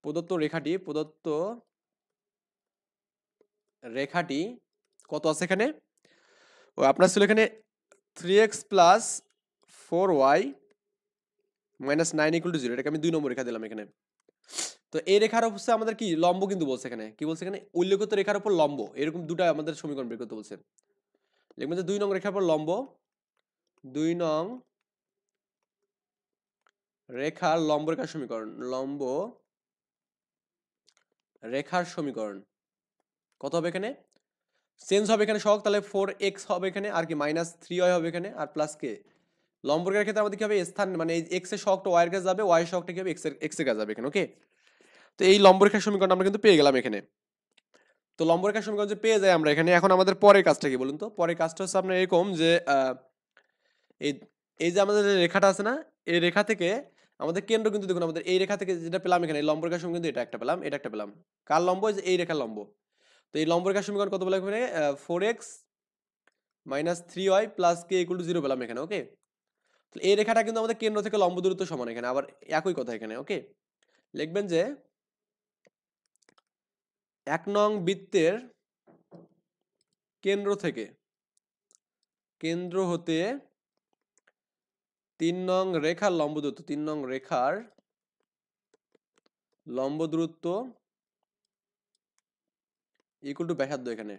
প্রদত্ত রেখাটি, প্রদত্ত রেখাটি কত আছে এখানে, ও আপনার ছিল এখানে 3x plus 4y minus 9 equal to 0, এটাকে আমি 2 নম্বর রেখা দিলাম এখানে। তো এই রেখার হচ্ছে আমাদের কি লম্ব কিন্তু বলছে এখানে, কি বলছে এখানে, উল্লেখিত রেখার উপর লম্ব, এরকম দুটা আমাদের সমীকরণ বের করতে বলছে। লিখবেন যে 2 নং রেখার উপর লম্ব, 2 নং রেখার লম্ব রেখার সমীকরণ, লম্ব রেখার সমীকরণ কত হবে এখানে, চেঞ্জ হবে এখানে সহগ, তাহলে 4x হবে এখানে, আর কি মাইনাস 3y হবে এখানে, আর প্লাস কে লম্ব রেখার ক্ষেত্রে আমাদের কি হবে, স্থান মানে এই x এর সহগটা y এর কাছে যাবে, y এর সহগটা কি হবে x এর কাছে যাবে এখানে। ওকে, তো এই লম্ব রেখার সমীকরণ আমরা কিন্তু পেয়ে গেলাম এখানে। তো লম্ব রেখার সমীকরণ যে পেয়ে যাই আমরা এখানে, এখন আমাদের পরের কাজটা কি বলুন তো, পরের কাজটা হচ্ছে আপনার এরকম যে এই এই যে আমাদের যে রেখাটা আছে না, এই রেখা থেকে আমাদের কেন্দ্র কিন্তু দেখুন, আমাদের এই রেখা থেকে যেটা পেলাম এখানে, এই লম্ব রেখার সমীকরণ কিন্তু এটা একটা পেলাম, এটা একটা পেলাম, কার লম্ব, এই রেখার লম্ব। তো এই লম্ব রেখার সমীকরণ কত বলে এখানে, 4x minus 3y plus K equal to 0 পেলাম এখানে। ওকে, তো এই রেখাটা কিন্তু আমাদের কেন্দ্র থেকে লম্ব দূরত্ব সমান এখানে, আবার একই কথা এখানে। ওকে, লিখবেন যে 1 নং বৃত্তের কেন্দ্র থেকে, কেন্দ্র হতে 3 নং রেখার লম্ব দূরত্ব, 3 নং রেখার লম্ব দূরত্ব ইকুয়াল টু ব্যাসার্ধ এখানে,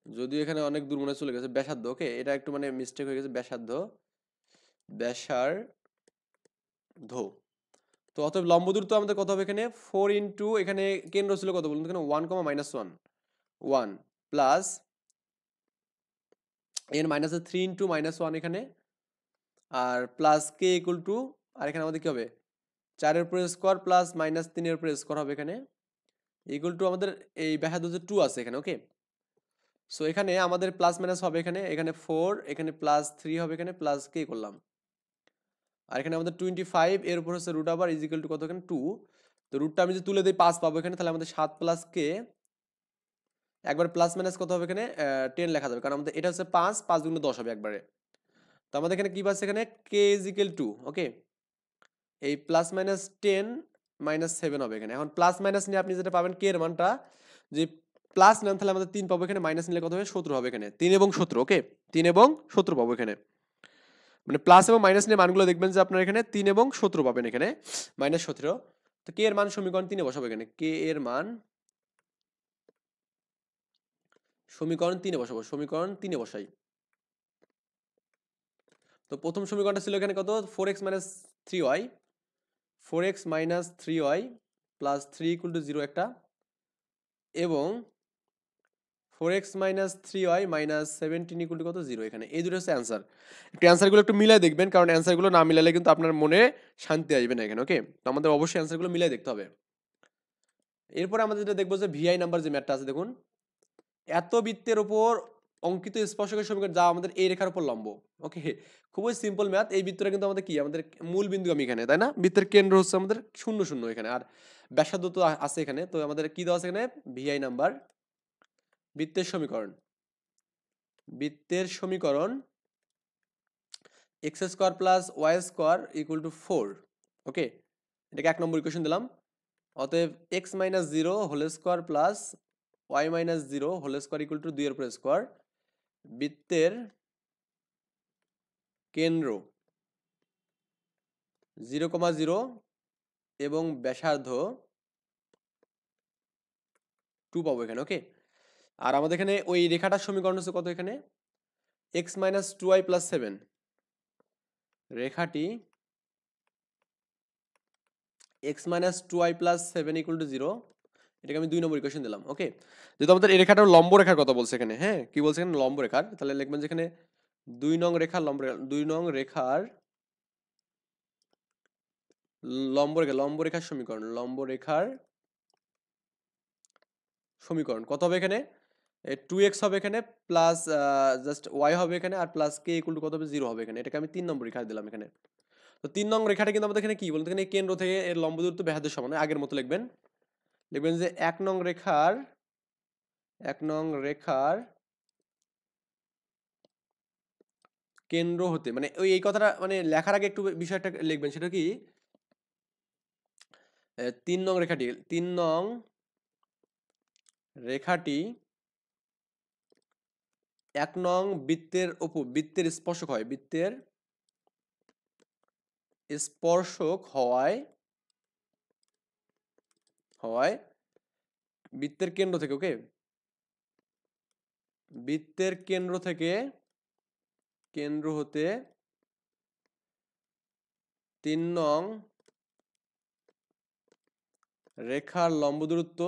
যদিও এখানে অনেক দূর মনে চলে গেছে ব্যাসার্ধ। ওকে, এটা একটু মানে মিস্টেক হয়ে গেছে, ব্যাসার্ধ, ব্যাসার্ধ। তো অতএব লম্ব দূরত্ব আমাদের কত হবে এখানে, 4 ইন্টু, এখানে কেন্দ্র ছিল কত বলুন এখানে 1, -1 1 প্লাস এর মাইনাস 3 ইন্টু -1 এখানে, আর প্লাস কে ইকুয়াল টু, আর এখানে আমাদের কি হবে 4 এর উপর স্কোয়ার প্লাস -3 এর উপর স্কোয়ার হবে এখানে, ইকুয়াল টু আমাদের এই ব্যাসার্ধ যে 2 আছে এখানে। ওকে, সো এখানে আমাদের প্লাস মাইনাস হবে এখানে, এখানে 4, এখানে প্লাস 3 হবে এখানে, প্লাস কে করলাম, আর এখানে আমাদের 25 এর উপর হচ্ছে রুট আবার ইজ ইকুয়াল টু কত এখানে 2। তো রুটটা আমি যদি তুলে দিই 5 পাবো এখানে, তাহলে আমাদের 7 প্লাস কে, একবার প্লাস মাইনাস কত হবে এখানে 10 লেখা যাবে, কারণ আমাদের এটা হচ্ছে 5, 5 গুণে 10 হবে একবারে। তো আমাদের এখানে কি পাচ্ছে এখানে, কে ইজ ইকুয়াল টু, ওকে, এই প্লাস মাইনাস 10 মাইনাস 7 হবে এখানে। এখন প্লাস মাইনাস নিয়ে আপনি যেটা পাবেন কে এর মানটা, যে প্লাস নেন তাহলে আমাদের 3 পাবো এখানে, মাইনাস নিলে কত হবে 17 হবে এখানে, 3 এবং 17। ওকে, 3 এবং 17 পাবো এখানে, মানে প্লাস এবং মাইনাস নিয়ে মানগুলো দেখবেন যে আপনার এখানে 3 এবং 17 পাবেন এখানে, -17। তো কে এর মান সমীকরণ 3 এ বসাবো এখানে, কে এর মান সমীকরণ 3 এ বসাবো, সমীকরণ 3 এ বসাই। তো প্রথম সমীকরণটা ছিল এখানে কত, 4x 3y, 4x 3y plus 3 equal to 0 একটা, এবং 4x 3y minus 17 equal to কত 0 এখানে। এই দুটো হচ্ছে অ্যান্সার। একটু অ্যান্সারগুলো একটু মিলাই দেখবেন, কারণ অ্যান্সারগুলো না মিলালে কিন্তু আপনার মনে শান্তি আসবে না এখানে। ওকে, তো আমাদের অবশ্যই অ্যান্সারগুলো মিলাই দেখতে হবে। এরপরে আমাদের যেটা দেখবো যে ভিআই নাম্বার যে ম্যাথটা আছে দেখুন, এত বৃত্তের উপর অঙ্কিত স্পর্শকের সমীকরণ যা আমাদের এই রেখার উপর লম্ব। ওকে, খুবই সিম্পল ম্যাথ। এই বৃত্তটা কিন্তু আমাদের কি, আমাদের মূল বিন্দু আমি এখানে, তাই না? বৃত্তের কেন্দ্র হচ্ছে আমাদের 0 0 এখানে, আর ব্যাসার্ধ তো আছে এখানে। তো আমাদের কি দেওয়া আছে এখানে, ভিআই নাম্বার। বৃত্তের সমীকরণ, বৃত্তের সমীকরণ x square plus y square equal to 4। Okay, এটাকে 1 নম্বর ইকুয়েশন দিলাম। অতএব x minus 0 whole square plus y minus 0 whole square equal to 2 এর উপর স্কোয়ার। বৃত্তের কেন্দ্র 0,0 এবং ব্যাসার্ধ 2 পাবো এখানে। ওকে, আর আমাদের এখানে ওই রেখাটার সমীকরণ হচ্ছে কত এখানে, এক্স মাইনাস 2y প্লাস 7। রেখাটি x minus 2y plus 7 equal to 0, এটাকে আমি 2 নম্বর ইকুয়েশন দিলাম। ওকে, যেহেতু আমাদের এই রেখাটার লম্ব রেখার কথা বলছে এখানে, হ্যাঁ কি বলছে এখানে, লম্ব রেখার, তাহলে লিখবেন যে এখানে 2 নং রেখার লম্ব, 2 নং রেখার লম্ব রেখার সমীকরণ, লম্ব রেখার সমীকরণ কত হবে এখানে, 2x হবে এখানে, প্লাস জাস্ট y হবে এখানে, আর প্লাস k ইকুয়াল টু কত হবে, 0 হবে এখানে। এটাকে আমি 3 নম্বর রেখা দিলাম এখানে। তো 3 নং রেখাটা কিন্তু আমাদের এখানে কি বলতে, এখানে কেন্দ্র থেকে এর লম্ব দূরত্ব ব্যাসার্ধের সমান, আগের মতো লিখবেন। লিখবেন যে 1 নং রেখার, 1 নং রেখার কেন্দ্র হতে, মানে ওই এই কথাটা মানে লেখার আগে একটু বিষয়টা লিখবেন, সেটা কি, 3 নং রেখাটি, 3 নং রেখাটি 1 নং বৃত্তের উপর, বৃত্তের স্পর্শক হয়, বৃত্তের স্পর্শক হওয়ায়, হওয়ায় বৃত্তের কেন্দ্র থেকে, ওকে, বৃত্তের কেন্দ্র থেকে, কেন্দ্র হতে 3 নং রেখার লম্ব দূরত্ব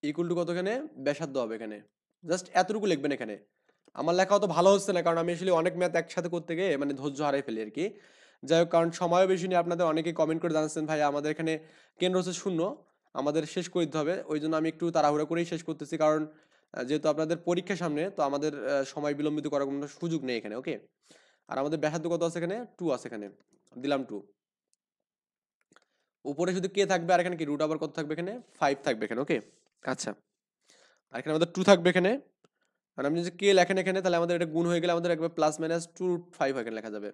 ইকুয়াল টু কত এখানে, ব্যাসার্ধ হবে এখানে। জাস্ট এতটুকু লিখবেন এখানে। আমার লেখা অত ভালো হচ্ছে না, কারণ আমি আসলে অনেক ম্যাথ একসাথে করতে গিয়ে মানে ধৈর্য হারাই ফেলি আর কি। যাই হোক, কারণ সময়ও বেশি নেই, আপনাদের অনেকেই কমেন্ট করে জানাচ্ছেন ভাই আমাদের এখানে কেন্দ্র হচ্ছে 0, আমাদের শেষ করে দিতে হবে। ওই জন্য আমি একটু তাড়াহুড়া করেই শেষ করতেছি, কারণ যেহেতু আপনাদের পরীক্ষা সামনে, তো আমাদের সময় বিলম্বিত করার কোনো সুযোগ নেই এখানে। ওকে, আর আমাদের ব্যাসার্ধ কত আছে এখানে, 2 আছে এখানে, দিলাম 2। উপরে শুধু কে থাকবে, আর এখানে কি রুট আবার কত থাকবে এখানে, 5 থাকবে এখানে। ওকে, আচ্ছা, আর এখানে আমাদের 2 থাকবে এখানে। আর আপনি যদি কে লেখেন এখানে, তাহলে আমাদের এটা গুণ হয়ে গেলে আমাদের একবার প্লাস মাইনাস 2√5 এখানে লেখা যাবে।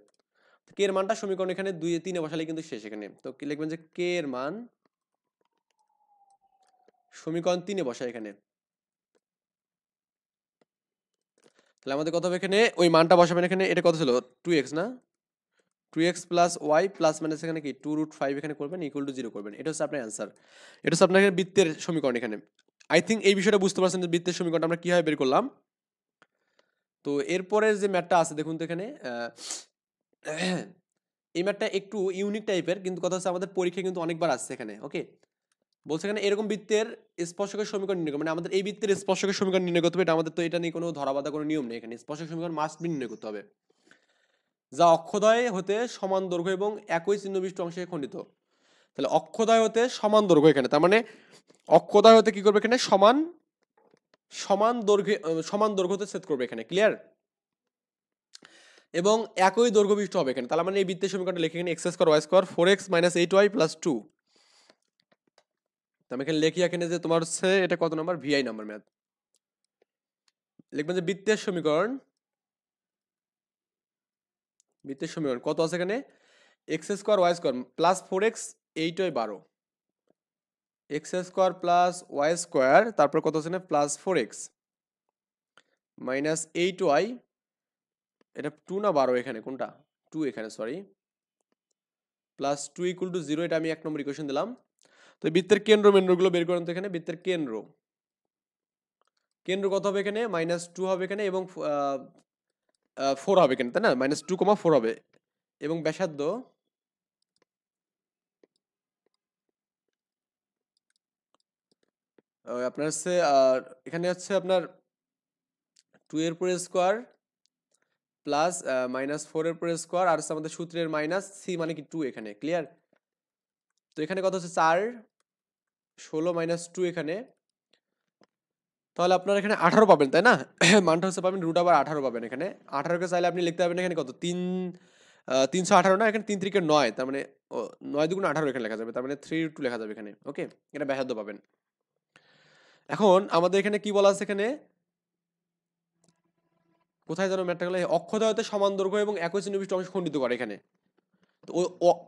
কে এর মানটা সমীকরণ এখানে 2 এ 3 এ বসালে কিন্তু শেষ এখানে। তো কি লিখবেন যে কে এর মান সমীকরণ 3 এ বসাই এখানে। তাহলে আমাদের কত হবে এখানে, ওই মানটা বসাবেন এখানে। এটা কত ছিল, 2x না, 2x plus Y plus minus এখানে কি 2√5 এখানে করবেন, ইকুয়াল টু 0 করবেন। এটা হচ্ছে আপনার অ্যান্সার। এটা হচ্ছে আপনার এখানে বৃত্তের সমীকরণ এখানে। আই থিঙ্ক এই বিষয়টা বুঝতে পারছেন যে বৃত্তের সমীকরণটা আমরা কিভাবে বের করলাম। তো এরপরে যে ম্যাথটা আছে দেখুন তো এখানে, এই ম্যাথটা একটু ইউনিক টাইপের, কিন্তু কথা হচ্ছে আমাদের পরীক্ষায় কিন্তু অনেকবার আসছে এখানে। ওকে, বলছে এখানে এরকম বৃত্তের স্পর্শকের সমীকরণ নির্ণয়, মানে আমাদের এই বৃত্তের স্পর্শকের সমীকরণ নির্ণয় করতে হবে। এটা আমাদের তো এটা নিয়ে কোনো ধরাবাধা কোনো নিয়ম নেই এখানে, স্পর্শক সমীকরণ মাস্ট বি নির্ণয় করতে হবে, যা অক্ষদ্বয় হতে সমান দৈর্ঘ্য এবং একই চিহ্ন বিশিষ্ট অংশে খণ্ডিত। তাহলে অক্ষদ্বয় হতে সমান দৈর্ঘ্য এখানে, তার মানে অক্ষদ্বয় হতে কি করবে এখানে, সমান, সমান দৈর্ঘ্যে, সমান দৈর্ঘ্য হতে ছেদ করবে এখানে। ক্লিয়ার? এবং একই দৈর্ঘ্য বিশিষ্ট হবে এখানে। তাহলে মানে এই বৃত্তের সমীকরণটা লিখে এখানে x square y square 4x minus 8y plus 2। আমি এখানে লিখি এখানে যে তোমার হচ্ছে এটা কত নাম্বার, ভিআই নাম্বার ম্যাথ। লিখবেন যে বৃত্তের সমীকরণ, বৃত্তের সমীকরণ কত আছে এখানে, x square y square plus 4x 8y 12, x square plus y square, তারপর কত আছে প্লাস 4x মাইনাস 8y, এটা 2 না 12 এখানে, কোনটা 2 এখানে, সরি, প্লাস 2 ইকুয়াল টু 0। এটা আমি 1 নম্বর ইকুয়েশন দিলাম। তো বৃত্তের কেন্দ্র মেন্দ্রগুলো বের করেন তো এখানে। বৃত্তের কেন্দ্র, কেন্দ্র কত হবে এখানে, -2 হবে এখানে, এবং 4 হবে এখানে, তাই না, -2,4 হবে। এবং ব্যাসার্ধ আপনার হচ্ছে এখানে হচ্ছে আপনার 2 এর উপরে স্কোয়ার প্লাস -4 এর উপরে স্কোয়ার, আর হচ্ছে আমাদের সূত্রের মাইনাস সি মানে কি 2 এখানে। ক্লিয়ার? তো এখানে কত হচ্ছে 4 16 - 2 এখানে, তাহলে আপনার এখানে 18 পাবেন, তাই না? মানটা হচ্ছে পাবেন রুট আবার 18 পাবেন এখানে। 18কে চাইলে আপনি লিখতে পারবেন এখানে কত, 318 না, এখানে 3 3 9, তার মানে 9 দুগুণ 18 এখানে লেখা যাবে, তার মানে 3√2 লেখা যাবে এখানে। ওকে, এটা ব্যাসার্ধ পাবেন। এখন আমাদের এখানে কি বলা আছে, এখানে কোথায় যেন ম্যাথটা গেল, অক্ষদ্বয়তে সমান দৈর্ঘ্য এবং একই চিহ্ন বিশিষ্ট অংশ খণ্ডিত করে এখানে। তো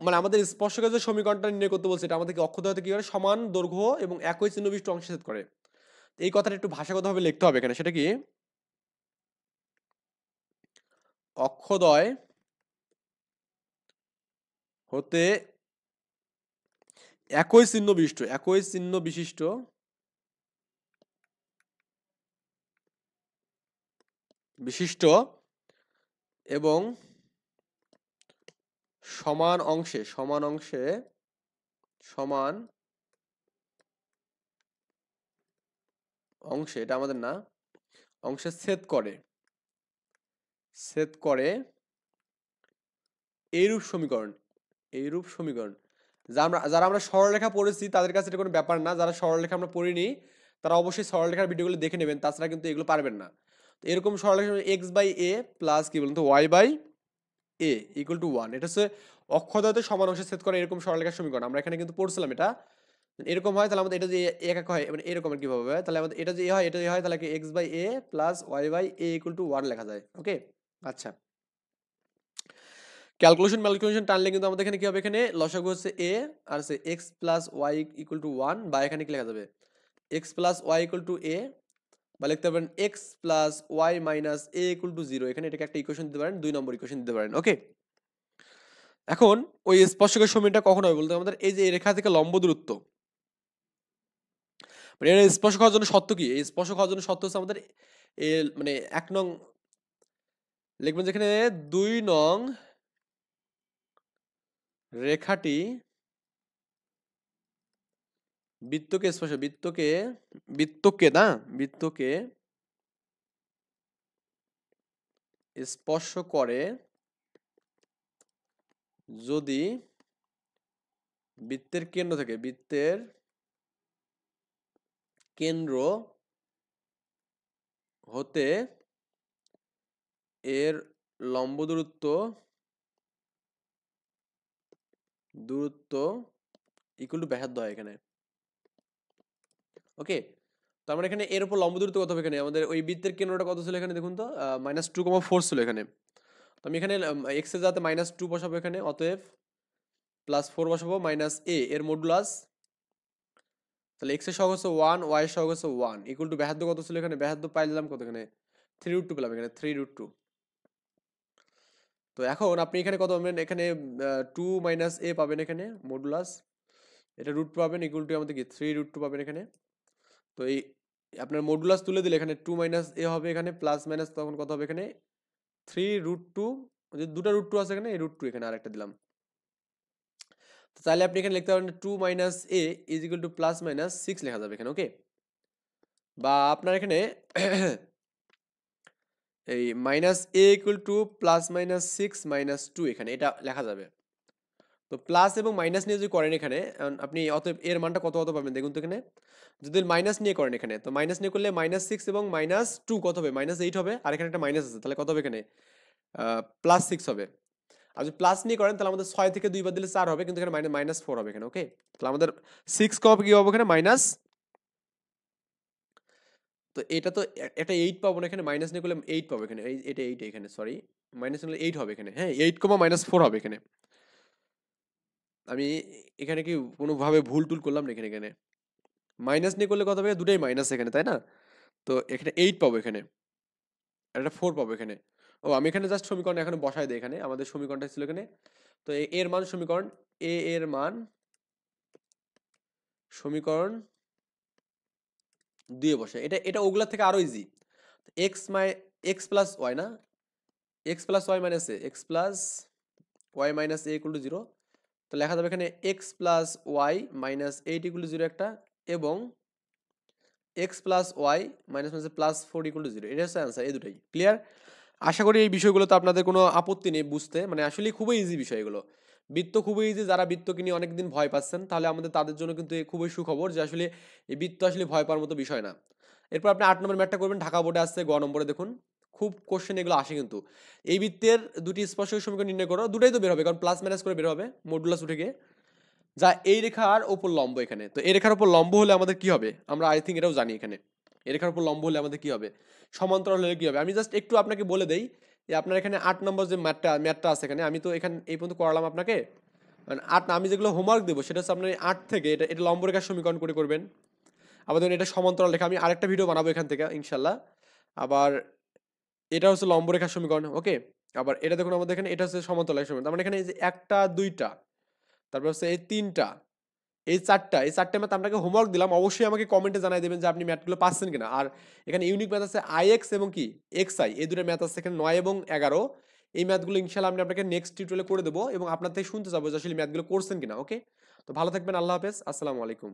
মানে আমাদের স্পর্শকের যে সমীকরণটা নির্ণয় করতে বলছে, এটা আমাদেরকে অক্ষদ্বয়তে কি করে, সমান দৈর্ঘ্য এবং একই চিহ্ন বিশিষ্ট অংশ ছেদ করে। এই কথাটা একটু ভাষাগতভাবে লিখতে হবে এখানে, সেটা কি, অক্ষদ্বয় হতে একই চিহ্ন বিশিষ্ট এবং সমান অংশে এটা আমাদের না, অংশে ছেদ করে এইরূপ সমীকরণ। যারা আমরা সরলরেখা পড়েছি তাদের কাছে এটা কোনো ব্যাপার না, যারা সরলরেখা আমরা পড়িনি তারা অবশ্যই সরলরেখার ভিডিওগুলো দেখে নেবেন, তাছাড়া কিন্তু এগুলো পারবেন না। তো এরকম সরলরেখা x/a প্লাস কি বলুন তো y/a ইকুয়াল টু 1, এটা হচ্ছে অক্ষদ্বয়তে সমান অংশে ছেদ করে এরকম সরলরেখার সমীকরণ। আমরা এখানে কিন্তু পড়ছিলাম এটা এরকম হয়, তাহলে আমাদের এটা যে একক হয়, মানে এরকম আর কিভাবে হয়, তাহলে আমাদের এটা যে হয় এটা হয়, তাহলে কি x/a plus y/a equal to 1 লেখা যায়। ওকে, আচ্ছা, ক্যালকুলেশন টানলে কিন্তু আমাদের এখানে কি হবে, এখানে লসাগু হচ্ছে a আর হচ্ছে x plus y equal to 1, বা এখানে কি লেখা যাবে x plus y equal to a, বা লিখতে পারেন x plus y minus a equal to 0। এখানে এটাকে একটা ইকুয়েশন দিতে পারেন, 2 নম্বর ইকুয়েশন দিতে পারেন। ওকে, এখন ওই স্পর্শকের সমীকরণটা কখন হবে বলতে, আমাদের এই যে রেখা থেকে লম্ব দূরত্ব, মানে এর স্পর্শক হওয়ার জন্য শর্ত কি, এই স্পর্শক হওয়ার জন্য শর্ত হচ্ছে আমাদের মানে 1 নং লিখবেন যেখানে 2 নং রেখাটি বৃত্তকে স্পর্শ করে যদি বৃত্তের কেন্দ্র হতে এর লম্ব দূরত্ব ইকুয়াল টু ব্যাসার্ধ হয় এখানে। ওকে, তো আমরা এখানে এর উপর লম্ব দূরত্ব কত হবে, এখানে আমাদের ওই বৃত্তের কেন্দ্রটা কত ছিল এখানে দেখুন তো, -2,4 ছিল এখানে। তো আমি এখানে এক্স এর যাতে -2 বসাবো এখানে, অতএব +4 বসাবো মাইনাস a এর মডুলাস, তাহলে x এর সহগ হচ্ছে 1, y এর সহগ হচ্ছে 1 ইকুয়াল টু ব্যাসার্ধ কত ছিল এখানে, ব্যাসার্ধ পাইলাম কত এখানে 3√2 পেলাম এখানে 3√2। তো এখন আপনি এখানে কত পাবেন, এখানে 2 - a পাবেন এখানে মডুলাস, এটা √2 পাবেন ইকুয়াল টু আমাদের কি 3√2 পাবেন এখানে। তো এই আপনার মডুলাস তুলে দিলে এখানে 2 - a হবে, এখানে প্লাস মাইনাস তখন কত হবে এখানে 3√2, যে দুটো √2 আছে এখানে, এই √2 এখানে আরেকটা দিলাম। তো তাহলে আপনি এখানে লিখতে পারেন 2 - a is equal to plus minus 6 লেখা যাবে এখানে। ওকে, বা আপনার এখানে এই -a equal to plus minus 6 - 2 এখানে এটা লেখা যাবে। তো প্লাস এবং মাইনাস নিয়ে যদি করেন এখানে, আপনি অতএব এর মানটা কত পাবেন দেখুন তো এখানে, যদি মাইনাস নিয়ে করেন এখানে, তো মাইনাস নিয়ে করলে -6 এবং -2 কত হবে, -8 হবে, আর এখানে একটা মাইনাস আছে, তাহলে কত হবে এখানে +6 হবে। আর যদি প্লাস নিয়ে করেন তাহলে আমাদের 6 থেকে 2 বাদ দিলে 4 হবে, কিন্তু এখানে -4 হবে এখানে। ওকে, তাহলে আমাদের 6 কবে কি হবে এখানে মাইনাস, তো এটা তো একটা 8 পাবো না এখানে, মাইনাস নিয়ে করলে 8 পাবো এখানে, এটা 8 এখানে, সরি মাইনাস নিলে 8 হবে এখানে, হ্যাঁ 8, -4 হবে এখানে। আমি এখানে কি কোনোভাবে ভুল টুল করলাম না এখানে, মাইনাস নিয়ে করলে কত হবে, দুটাই মাইনাস এখানে, তাই না? তো এখানে 8 পাবো এখানে, আর একটা 4 পাবো এখানে। ও আমি এখানে জাস্ট সমীকরণ এখানে বসাই দিই, এখানে আমাদের সমীকরণটা ছিল এখানে, তো এর মান সমীকরণ এর মান সমীকরণ দিয়ে বসে, এটা ওগুলা থেকে আরো ইজি। এক্স প্লাস ওয়াই না, x plus y minus a, x plus y minus a equal to 0, তো লেখা যাবে এখানে x plus y minus 8 equal to 0 একটা, এবং x plus y minus +4 equal to 0, এটা হচ্ছে অ্যান্সার। এই দুটাই ক্লিয়ার। আশা করি এই বিষয়গুলোতে আপনাদের কোনো আপত্তি নেই বুঝতে, মানে আসলে খুবই ইজি বিষয় এগুলো, বৃত্ত খুবই ইজি, যারা বৃত্তকে নিয়ে অনেকদিন ভয় পাচ্ছেন তাহলে আমাদের তাদের জন্য কিন্তু খুবই সুখবর যে আসলে এই বৃত্ত আসলে ভয় পাওয়ার মতো বিষয় না। এরপর আপনি 8 নম্বর ম্যাথটা করবেন, ঢাকা বোর্ডে আসছে গ নম্বরে দেখুন, খুব কোশ্চেন এগুলো আসে কিন্তু। এই বৃত্তের দুটি স্পর্শক সমীকরণ নির্ণয় করো, দুটাই তো বের হবে কারণ প্লাস মাইনাস করে বের হবে মডুলাস উঠে গিয়ে, যা এই রেখার ওপর লম্ব। এখানে তো এই রেখার উপর লম্ব হলে আমাদের কি হবে, আমরা আই থিঙ্ক এটাও জানি। এখানে এই রেখার উপর লম্ব হলে আমাদের কি হবে, সমান্তরাল হলে কি হবে। আমি জাস্ট একটু আপনাকে বলে দেই যে আপনার এখানে 8 নম্বর যে ম্যাথটা আছে এখানে, আমি তো এখানে এই পর্যন্ত করালাম আপনাকে, মানে 8 না, আমি যেগুলো হোমওয়ার্ক দেবো সেটা হচ্ছে আপনার 8 থেকে এটা এটা লম্ব রেখার সমীকরণ করে করবেন। আবার ধরুন এটা সমান্তরাল রেখা, আমি আরেকটা ভিডিও বানাবো এখান থেকে ইনশাল্লাহ। আবার এটা হচ্ছে লম্ব রেখার সমীকরণ, ওকে। আবার এটা দেখুন আমাদের এখানে এটা হচ্ছে সমান্তরাল রেখার সমীকরণ, তার মানে এখানে এই যে একটা দুইটা, তারপর হচ্ছে এই তিনটা, এই চারটে ম্যাথ আপনাকে হোমওয়ার্ক দিলাম। অবশ্যই আমাকে কমেন্টে জানাই দেবেন যে আপনি ম্যাথগুলো পাচ্ছেন কিনা। আর এখানে ইউনিক ম্যাথ আছে আইএক্স এবং কি এক্সআই, এই দুটো ম্যাথ আছে এখানে 9 এবং 11। এই ম্যাথগুলো ইনশাল্লাহ আমি আপনাকে নেক্সট টিউটোরিয়ালে করে দেবো এবং আপনার থেকে শুনতে চাবো যে আসলে ম্যাথগুলো করছেন কিনা, ওকে। তো ভালো থাকবেন, আল্লাহ হাফেজ, আসসালামু আলাইকুম।